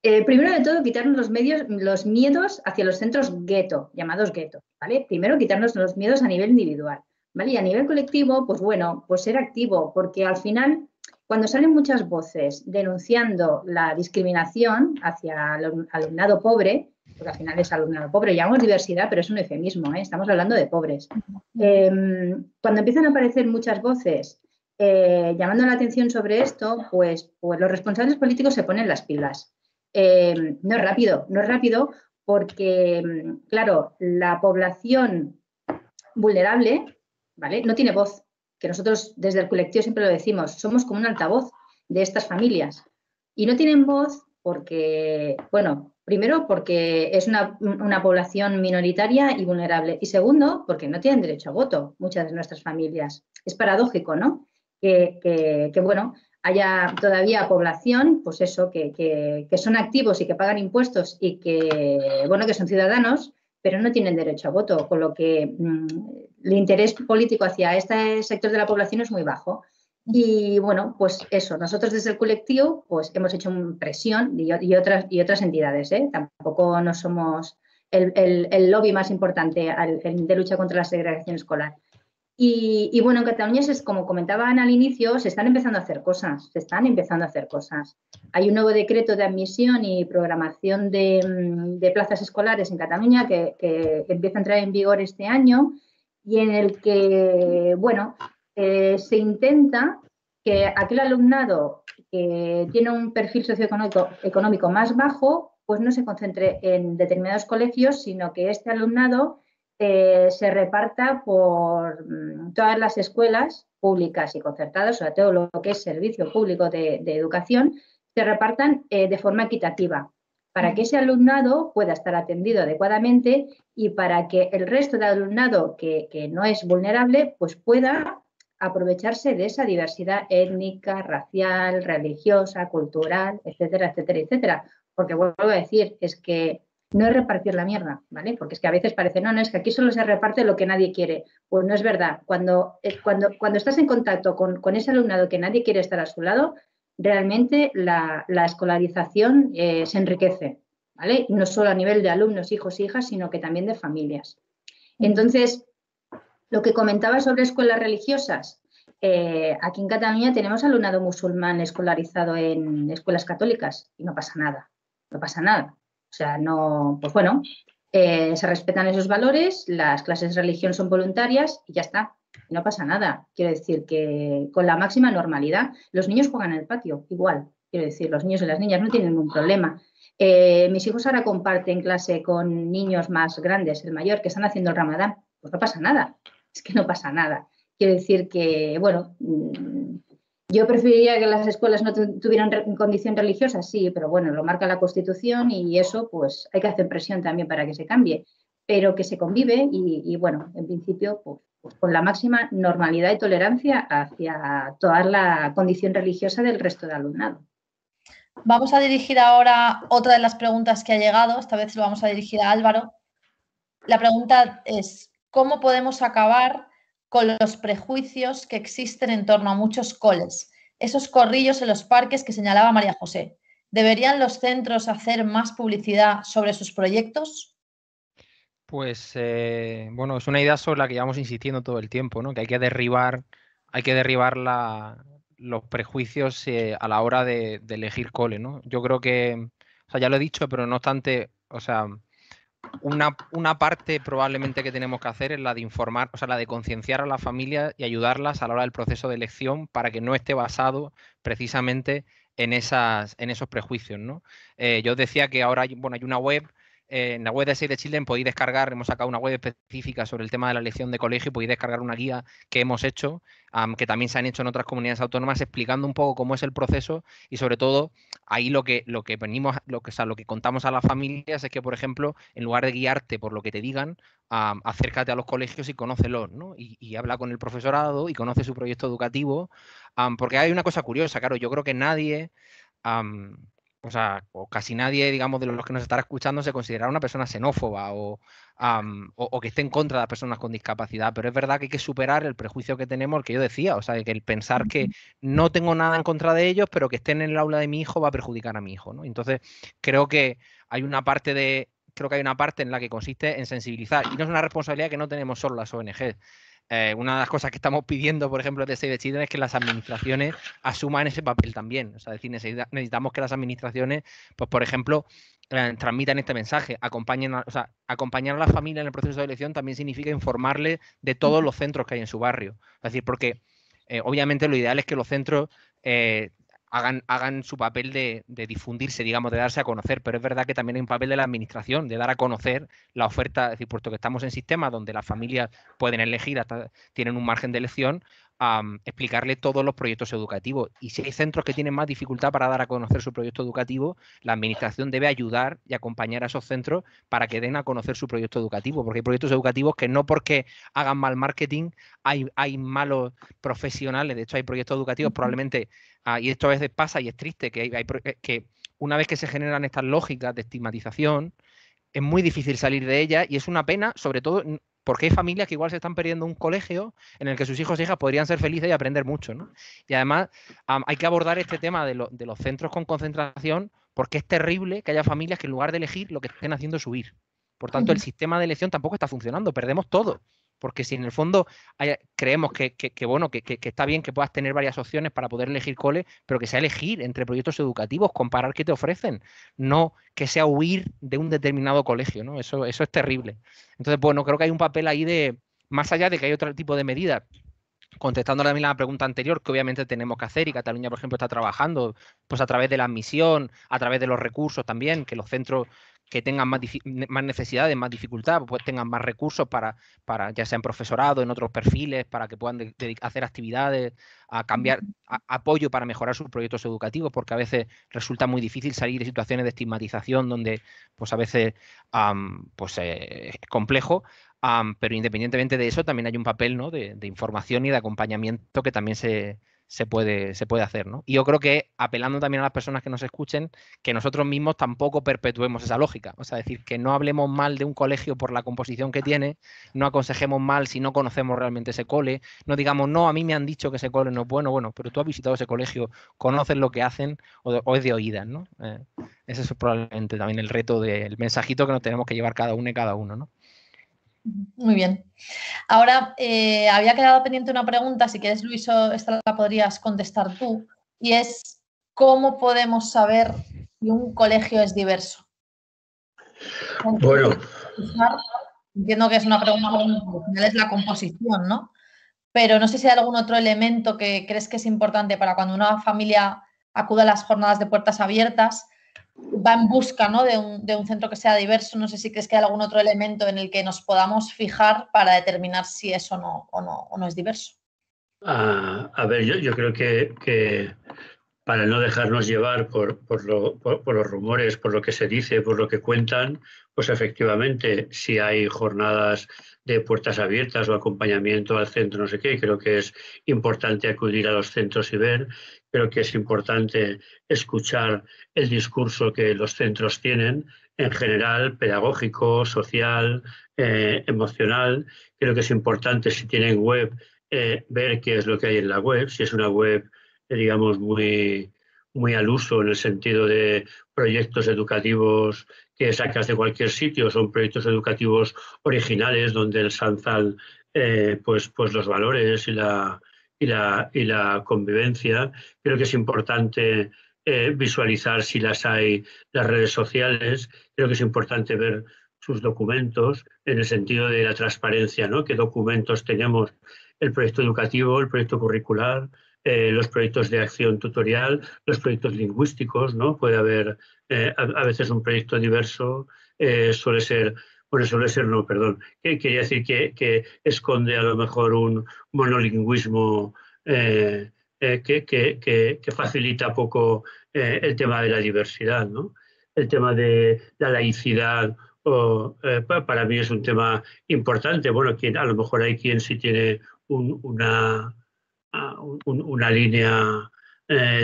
primero de todo, quitarnos los miedos hacia los centros gueto, llamados gueto, ¿vale? Primero, quitarnos los miedos a nivel individual, ¿vale? Y a nivel colectivo, pues bueno, pues ser activo, porque al final, cuando salen muchas voces denunciando la discriminación hacia el alumnado pobre, porque al final es alumnado pobre, llamamos diversidad, pero es un eufemismo, ¿eh? Estamos hablando de pobres. Cuando empiezan a aparecer muchas voces llamando la atención sobre esto, pues los responsables políticos se ponen las pilas. No es rápido porque, claro, la población vulnerable, ¿vale? No tiene voz, que nosotros desde el colectivo siempre lo decimos, somos como un altavoz de estas familias. Y no tienen voz porque, bueno, Primero, porque es una población minoritaria y vulnerable. Y segundo, porque no tienen derecho a voto muchas de nuestras familias. Es paradójico, ¿no? Que bueno, haya todavía población, pues eso, que son activos y que pagan impuestos y que, bueno, que son ciudadanos, pero no tienen derecho a voto, con lo que el interés político hacia este sector de la población es muy bajo. Y bueno, pues eso, nosotros desde el colectivo pues hemos hecho presión y otras entidades, ¿eh? Tampoco no somos el lobby más importante de lucha contra la segregación escolar. Y bueno, en Cataluña, como comentaban al inicio, se están empezando a hacer cosas, Hay un nuevo decreto de admisión y programación de plazas escolares en Cataluña que empieza a entrar en vigor este año y en el que, bueno, se intenta que aquel alumnado que tiene un perfil socioeconómico más bajo, pues no se concentre en determinados colegios, sino que este alumnado se reparta por todas las escuelas públicas y concertadas, sobre todo lo que es servicio público de educación, se repartan de forma equitativa, para que ese alumnado pueda estar atendido adecuadamente y para que el resto de alumnado que no es vulnerable, pues pueda aprovecharse de esa diversidad étnica, racial, religiosa, cultural, etcétera, etcétera, etcétera. Porque vuelvo a decir, es que no es repartir la mierda, ¿vale? Porque es que a veces parece, no, es que aquí solo se reparte lo que nadie quiere. Pues no es verdad. Cuando estás en contacto con ese alumnado que nadie quiere estar a su lado, realmente la escolarización se enriquece, ¿vale? No solo a nivel de alumnos, hijos e hijas, sino que también de familias. Entonces, lo que comentaba sobre escuelas religiosas, aquí en Cataluña tenemos alumnado musulmán escolarizado en escuelas católicas y no pasa nada. O sea, no, pues bueno, se respetan esos valores, las clases de religión son voluntarias y ya está. No pasa nada. Quiero decir que con la máxima normalidad, los niños juegan en el patio, igual. Quiero decir, los niños y las niñas no tienen ningún problema. Mis hijos ahora comparten clase con niños más grandes, el mayor, que están haciendo el Ramadán. Pues no pasa nada. Es que no pasa nada. Quiero decir que, bueno, yo preferiría que las escuelas no tuvieran condición religiosa, sí, pero bueno, lo marca la Constitución y eso, pues hay que hacer presión también para que se cambie, pero que se convive y bueno, en principio, pues con la máxima normalidad y tolerancia hacia toda la condición religiosa del resto de alumnado. Vamos a dirigir ahora otra de las preguntas que ha llegado, esta vez lo vamos a dirigir a Álvaro. La pregunta es, ¿cómo podemos acabar con los prejuicios que existen en torno a muchos coles? Esos corrillos en los parques que señalaba María José. ¿Deberían los centros hacer más publicidad sobre sus proyectos? Pues, bueno, es una idea sobre la que llevamos insistiendo todo el tiempo, ¿no? Que hay que derribar los prejuicios a la hora de elegir cole, ¿no? Yo creo que, o sea, ya lo he dicho, pero no obstante, o sea, una parte probablemente que tenemos que hacer es la de informar, o sea, la de concienciar a las familias y ayudarlas a la hora del proceso de elección para que no esté basado precisamente en esos prejuicios, ¿no? Yo os decía que ahora hay una web. En la web de Save the Children podéis descargar, hemos sacado una web específica sobre el tema de la elección de colegio y podéis descargar una guía que hemos hecho, que también se han hecho en otras comunidades autónomas, explicando un poco cómo es el proceso y sobre todo ahí lo que contamos a las familias es que, por ejemplo, en lugar de guiarte por lo que te digan, acércate a los colegios y conócelos, ¿no? Y habla con el profesorado y conoce su proyecto educativo, porque hay una cosa curiosa, claro, yo creo que nadie... o casi nadie, digamos, de los que nos estará escuchando se considera una persona xenófoba o que esté en contra de las personas con discapacidad, pero es verdad que hay que superar el prejuicio que tenemos, el que yo decía, o sea, que el pensar que no tengo nada en contra de ellos, pero que estén en el aula de mi hijo va a perjudicar a mi hijo, ¿no? Entonces, creo que hay una parte en la que consiste en sensibilizar, y no es una responsabilidad que no tenemos solo las ONG. Una de las cosas que estamos pidiendo, por ejemplo, de Save the Children es que las administraciones asuman ese papel también. O sea, es decir, necesitamos que las administraciones, pues, por ejemplo, transmitan este mensaje, acompañar a la familia en el proceso de elección también significa informarle de todos los centros que hay en su barrio. Es decir, porque obviamente lo ideal es que los centros hagan su papel de difundirse, digamos, de darse a conocer, pero es verdad que también hay un papel de la administración, de dar a conocer la oferta, es decir, puesto que estamos en sistemas donde las familias pueden elegir, hasta tienen un margen de elección, explicarle todos los proyectos educativos. Y si hay centros que tienen más dificultad para dar a conocer su proyecto educativo, la administración debe ayudar y acompañar a esos centros para que den a conocer su proyecto educativo, porque hay proyectos educativos que no porque hagan mal marketing hay malos profesionales. De hecho, hay proyectos educativos probablemente, y esto a veces pasa y es triste, que una vez que se generan estas lógicas de estigmatización, es muy difícil salir de ellas y es una pena, sobre todo porque hay familias que igual se están perdiendo un colegio en el que sus hijos e hijas podrían ser felices y aprender mucho, ¿no? Y además hay que abordar este tema de los centros con concentración, porque es terrible que haya familias que en lugar de elegir lo que estén haciendo es huir. Por tanto, el sistema de elección tampoco está funcionando, perdemos todo. Porque si en el fondo creemos que está bien que puedas tener varias opciones para poder elegir cole, pero que sea elegir entre proyectos educativos, comparar qué te ofrecen, no que sea huir de un determinado colegio, ¿no? Eso es terrible. Entonces, bueno, creo que hay un papel ahí más allá de que hay otro tipo de medidas, contestando también a la pregunta anterior, que obviamente tenemos que hacer, y Cataluña, por ejemplo, está trabajando pues a través de la admisión, a través de los recursos también, que los centros que tengan más necesidades, más dificultad, pues tengan más recursos para ya sea en profesorado, en otros perfiles, para que puedan hacer actividades, a cambiar apoyo para mejorar sus proyectos educativos, porque a veces resulta muy difícil salir de situaciones de estigmatización donde pues a veces es complejo. Pero independientemente de eso, también hay un papel, ¿no?, de información y de acompañamiento que también se puede hacer, ¿no? Y yo creo que, apelando también a las personas que nos escuchen, que nosotros mismos tampoco perpetuemos esa lógica. O sea, decir, que no hablemos mal de un colegio por la composición que tiene, no aconsejemos mal si no conocemos realmente ese cole, no digamos, no, a mí me han dicho que ese cole no es bueno, pero tú has visitado ese colegio, conoces lo que hacen o es de oídas, ¿no? Ese es probablemente también el reto del mensajito que nos tenemos que llevar cada uno y cada uno, ¿no? Muy bien. Ahora, había quedado pendiente una pregunta, si quieres, Luis, esta la podrías contestar tú, y es, ¿cómo podemos saber si un colegio es diverso? Bueno. Entiendo que es una pregunta muy importante, es la composición, ¿no? Pero no sé si hay algún otro elemento que crees que es importante para cuando una familia acude a las jornadas de puertas abiertas, va en busca, ¿no?, de un centro que sea diverso. No sé si crees que hay algún otro elemento en el que nos podamos fijar para determinar si es o no es diverso. A ver, yo creo que para no dejarnos llevar por los rumores, por lo que se dice, por lo que cuentan, pues efectivamente, si hay jornadas de puertas abiertas o acompañamiento al centro, no sé qué, creo que es importante acudir a los centros y ver. Creo que es importante escuchar el discurso que los centros tienen, en general, pedagógico, social, emocional. Creo que es importante, si tienen web, ver qué es lo que hay en la web, si es una web, digamos, muy al uso, en el sentido de proyectos educativos que sacas de cualquier sitio, son proyectos educativos originales donde ensalzan pues los valores y la convivencia. Creo que es importante visualizar, si las hay, las redes sociales. Creo que es importante ver sus documentos, en el sentido de la transparencia, ¿no? ¿Qué documentos tenemos? El proyecto educativo, el proyecto curricular, los proyectos de acción tutorial, los proyectos lingüísticos, ¿no? Puede haber a veces un proyecto diverso, quería decir que esconde a lo mejor un monolingüismo que facilita poco el tema de la diversidad, ¿no? El tema de la laicidad para mí es un tema importante. Bueno, a lo mejor hay quien sí tiene una línea,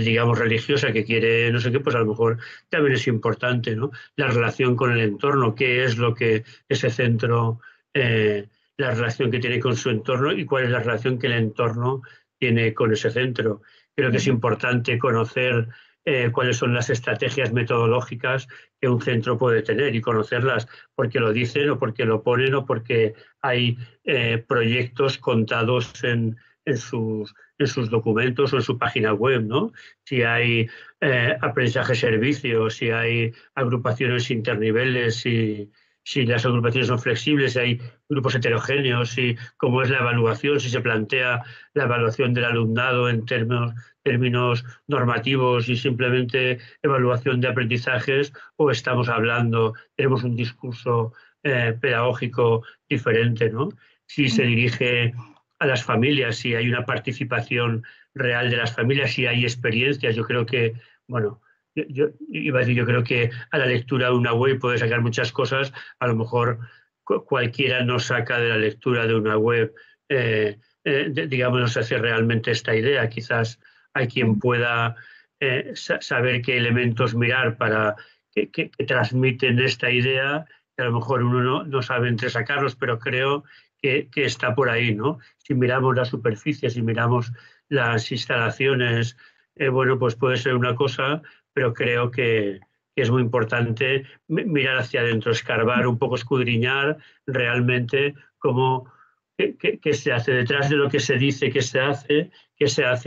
digamos, religiosa que quiere no sé qué, pues a lo mejor también es importante, ¿no? La relación con el entorno, qué es lo que ese centro, la relación que tiene con su entorno y cuál es la relación que el entorno tiene con ese centro. Creo que es importante conocer cuáles son las estrategias metodológicas que un centro puede tener y conocerlas porque lo dicen o porque lo ponen o porque hay proyectos contados en sus documentos o en su página web, ¿no? Si hay aprendizaje servicio, si hay agrupaciones interniveles, si las agrupaciones son flexibles, si hay grupos heterogéneos, si cómo es la evaluación, si se plantea la evaluación del alumnado en términos normativos y simplemente evaluación de aprendizajes, o estamos hablando, tenemos un discurso pedagógico diferente, ¿no? Si se dirige a las familias, si hay una participación real de las familias, si hay experiencias. Yo creo que, bueno, yo creo que a la lectura de una web puede sacar muchas cosas. A lo mejor cualquiera no saca de la lectura de una web, digamos, no se hace realmente esta idea. Quizás hay quien pueda saber qué elementos mirar para que transmiten esta idea, que a lo mejor uno no sabe entresacarlos, pero creo que está por ahí, ¿no? Si miramos la superficie, si miramos las instalaciones, bueno, pues puede ser una cosa, pero creo que es muy importante mirar hacia adentro, escarbar un poco, escudriñar realmente cómo, qué se hace detrás de lo que se dice que se hace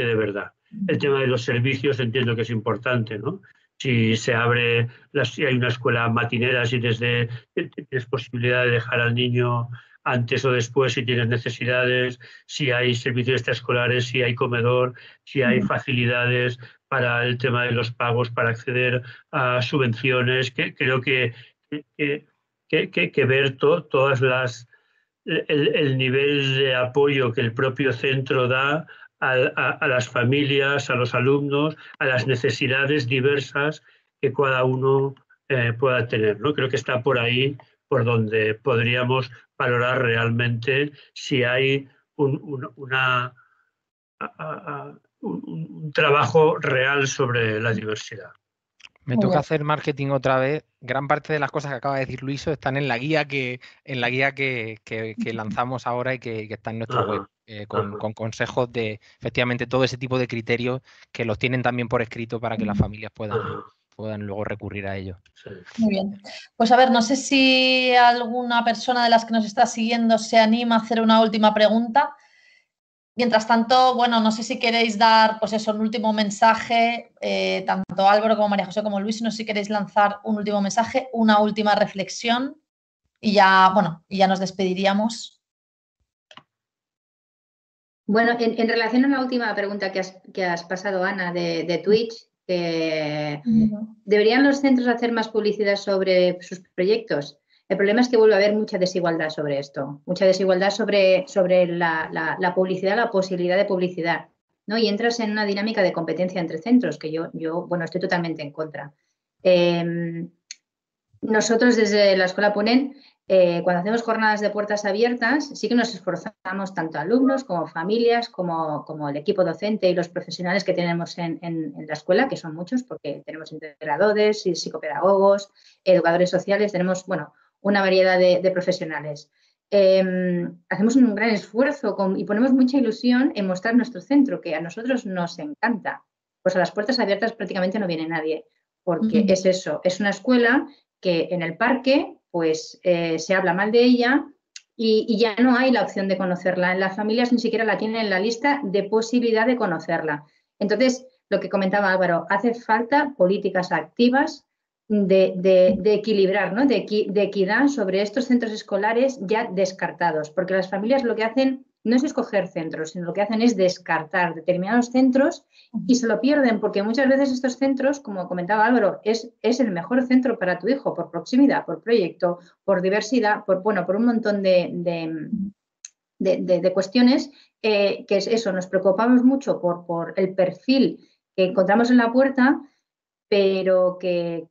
de verdad. El tema de los servicios entiendo que es importante, ¿no? Si se abre, si hay una escuela matinera, si tienes posibilidad de dejar al niño antes o después, si tienes necesidades, si hay servicios extraescolares, si hay comedor, si hay facilidades para el tema de los pagos, para acceder a subvenciones, que creo que ver todas el nivel de apoyo que el propio centro da a las familias, a los alumnos, a las necesidades diversas que cada uno pueda tener, ¿no? Creo que está por ahí por donde podríamos valorar realmente si hay un trabajo real sobre la diversidad. Me toca hacer marketing otra vez. Gran parte de las cosas que acaba de decir Luiso están en la guía que lanzamos ahora y que está en nuestra web, con consejos de efectivamente todo ese tipo de criterios que los tienen también por escrito para que las familias puedan luego recurrir a ellos. Muy bien. Pues a ver, no sé si alguna persona de las que nos está siguiendo se anima a hacer una última pregunta. Mientras tanto, bueno, no sé si queréis dar, pues eso, un último mensaje, tanto Álvaro como María José como Luis, no sé si queréis lanzar un último mensaje, una última reflexión y ya, bueno, ya nos despediríamos. Bueno, en relación a la última pregunta que has pasado, Ana, de Twitch, ¿deberían los centros hacer más publicidad sobre sus proyectos? El problema es que vuelve a haber mucha desigualdad sobre esto, mucha desigualdad sobre la publicidad, la posibilidad de publicidad, ¿no? Y entras en una dinámica de competencia entre centros que yo bueno, estoy totalmente en contra. Nosotros desde la Escuela Ponent, cuando hacemos jornadas de puertas abiertas, sí que nos esforzamos tanto alumnos como familias, como el equipo docente y los profesionales que tenemos en la escuela, que son muchos porque tenemos integradores, psicopedagogos, educadores sociales, tenemos, bueno, una variedad de profesionales. Hacemos un gran esfuerzo y ponemos mucha ilusión en mostrar nuestro centro, que a nosotros nos encanta. Pues a las puertas abiertas prácticamente no viene nadie, porque es eso, es una escuela que en el parque pues se habla mal de ella y ya no hay la opción de conocerla. En las familias ni siquiera la tienen en la lista de posibilidad de conocerla. Entonces, lo que comentaba Álvaro, hace falta políticas activas de equilibrar, ¿no? de equidad sobre estos centros escolares ya descartados, porque las familias lo que hacen no es escoger centros, sino lo que hacen es descartar determinados centros y se lo pierden, porque muchas veces estos centros, como comentaba Álvaro, es el mejor centro para tu hijo por proximidad, por proyecto, por diversidad, por un montón de cuestiones que es eso, nos preocupamos mucho por el perfil que encontramos en la puerta, pero que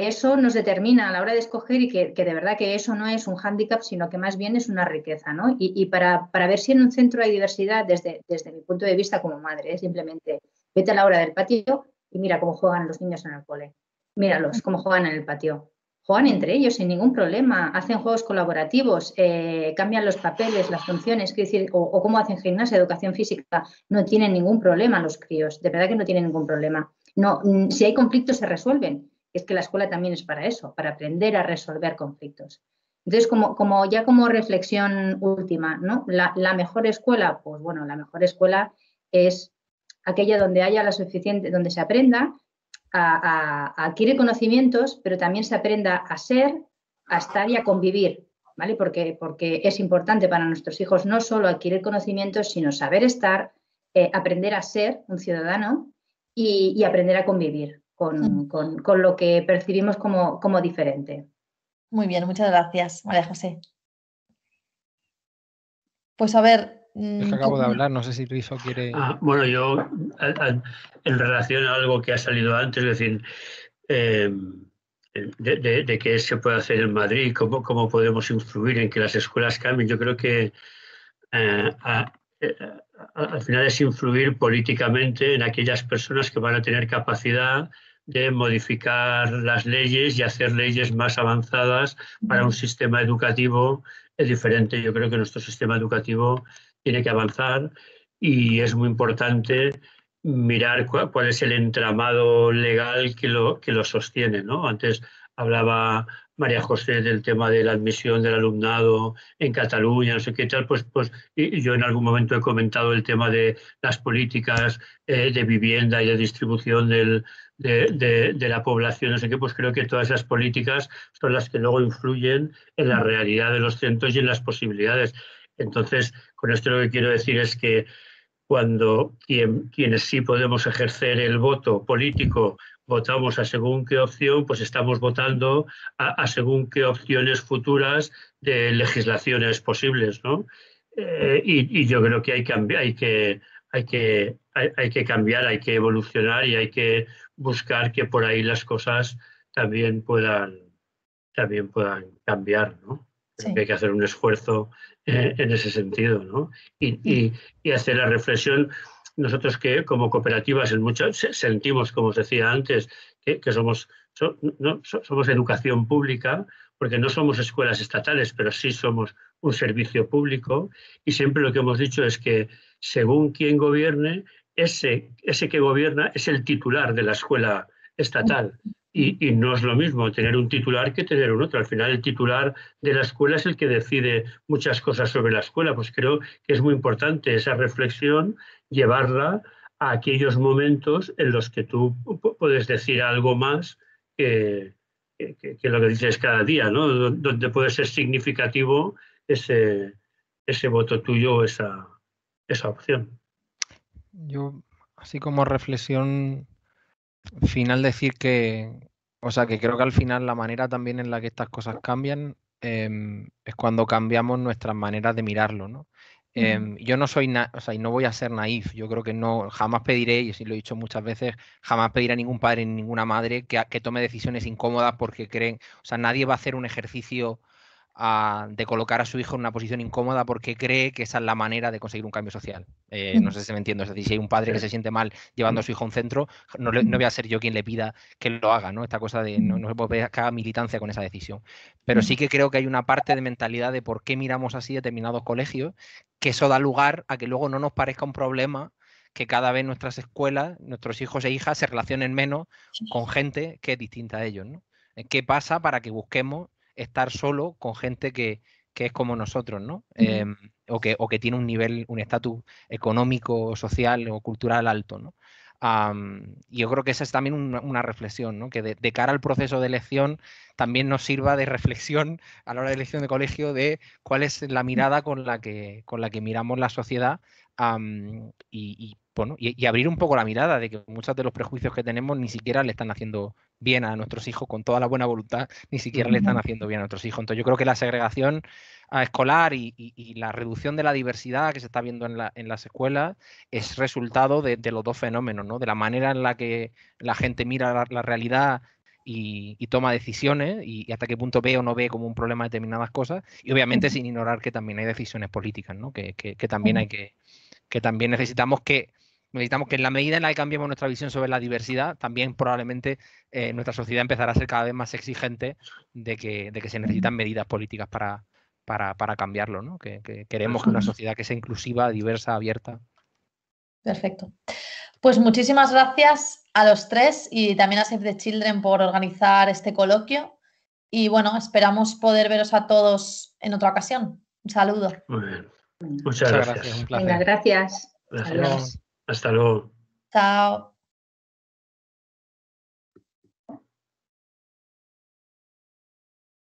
eso nos determina a la hora de escoger y que de verdad que eso no es un hándicap, sino que más bien es una riqueza, ¿no? Y para ver si en un centro hay diversidad, desde mi punto de vista como madre, simplemente vete a la hora del patio y mira cómo juegan los niños en el cole. Míralos, cómo juegan en el patio. Juegan entre ellos sin ningún problema, hacen juegos colaborativos, cambian los papeles, las funciones, o cómo hacen gimnasia, educación física. No tienen ningún problema los críos, de verdad que no tienen ningún problema. No, si hay conflictos se resuelven. Es que la escuela también es para eso, para aprender a resolver conflictos. Entonces, como reflexión última, ¿no? La mejor escuela, pues bueno, la mejor escuela es aquella donde haya la suficiente, donde se aprenda a adquirir conocimientos, pero también se aprenda a ser, a estar y a convivir, ¿vale? Porque es importante para nuestros hijos no solo adquirir conocimientos, sino saber estar, aprender a ser un ciudadano y aprender a convivir con lo que percibimos como diferente. Muy bien, muchas gracias, María José. Pues a ver... Es que acabo de hablar, no sé si Luis quiere... Bueno, yo en relación a algo que ha salido antes, es decir, de qué se puede hacer en Madrid, cómo podemos influir en que las escuelas cambien, yo creo que al final es influir políticamente en aquellas personas que van a tener capacidad de modificar las leyes y hacer leyes más avanzadas para un sistema educativo diferente. Yo creo que nuestro sistema educativo tiene que avanzar y es muy importante mirar cuál es el entramado legal que lo sostiene, ¿no? Antes hablaba María José del tema de la admisión del alumnado en Cataluña, no sé qué tal, pues y yo en algún momento he comentado el tema de las políticas de vivienda y de distribución de la población, no sé qué, pues creo que todas esas políticas son las que luego influyen en la realidad de los centros y en las posibilidades. Entonces, con esto lo que quiero decir es que cuando quienes sí podemos ejercer el voto político votamos a según qué opción, pues estamos votando a según qué opciones futuras de legislaciones posibles, ¿no? Y yo creo que hay que cambiar, hay que evolucionar y hay que buscar que por ahí las cosas también puedan cambiar, ¿no? Sí. Hay que hacer un esfuerzo en ese sentido, ¿no? Y hacer la reflexión. Nosotros que como cooperativas en muchas sentimos, como os decía antes, que somos educación pública, porque no somos escuelas estatales, pero sí somos un servicio público, y siempre lo que hemos dicho es que según quien gobierne, ese que gobierna es el titular de la escuela estatal. Y no es lo mismo tener un titular que tener un otro. Al final el titular de la escuela es el que decide muchas cosas sobre la escuela. Pues creo que es muy importante esa reflexión, llevarla a aquellos momentos en los que tú puedes decir algo más que lo que dices cada día, ¿no? Donde puede ser significativo ese voto tuyo o esa opción. Yo, así como reflexión final, decir que creo que al final la manera también en la que estas cosas cambian es cuando cambiamos nuestras maneras de mirarlo, ¿no? Yo no soy, y no voy a ser naif, yo creo que no, jamás pediré, y así lo he dicho muchas veces, jamás pediré a ningún padre ni ninguna madre que tome decisiones incómodas porque creen, nadie va a hacer un ejercicio de colocar a su hijo en una posición incómoda porque cree que esa es la manera de conseguir un cambio social. No sé si me entiendo. Es decir, si hay un padre que se siente mal llevando a su hijo a un centro, no voy a ser yo quien le pida que lo haga, ¿no? Esta cosa de no se puede que haga militancia con esa decisión. Pero sí que creo que hay una parte de mentalidad de por qué miramos así determinados colegios, que eso da lugar a que luego no nos parezca un problema que cada vez nuestras escuelas, nuestros hijos e hijas se relacionen menos con gente que es distinta a ellos, ¿no? ¿Qué pasa para que busquemos estar solo con gente que es como nosotros, ¿no? O que tiene un nivel, un estatus económico, social o cultural alto, ¿no? Y yo creo que esa es también una reflexión, ¿no? Que de cara al proceso de elección también nos sirva de reflexión a la hora de elección de colegio de cuál es la mirada con la que miramos la sociedad y abrir un poco la mirada de que muchos de los prejuicios que tenemos ni siquiera le están haciendo bien a nuestros hijos, con toda la buena voluntad, ni siquiera le están haciendo bien a nuestros hijos. Entonces yo creo que la segregación escolar y la reducción de la diversidad que se está viendo en las escuelas es resultado de los dos fenómenos, ¿no? De la manera en la que la gente mira la realidad y toma decisiones y hasta qué punto ve o no ve como un problema determinadas cosas, y obviamente sin ignorar que también hay decisiones políticas, ¿no? Que también hay que también necesitamos que en la medida en la que cambiemos nuestra visión sobre la diversidad, también probablemente nuestra sociedad empezará a ser cada vez más exigente de que se necesitan medidas políticas para cambiarlo, ¿no? Que queremos que una sociedad que sea inclusiva, diversa, abierta. Perfecto. Pues muchísimas gracias a los tres y también a Save the Children por organizar este coloquio. Y bueno, esperamos poder veros a todos en otra ocasión. Un saludo. Muy bien. Muchas gracias. Un placer. Venga, gracias. Gracias. Hasta luego. Chao.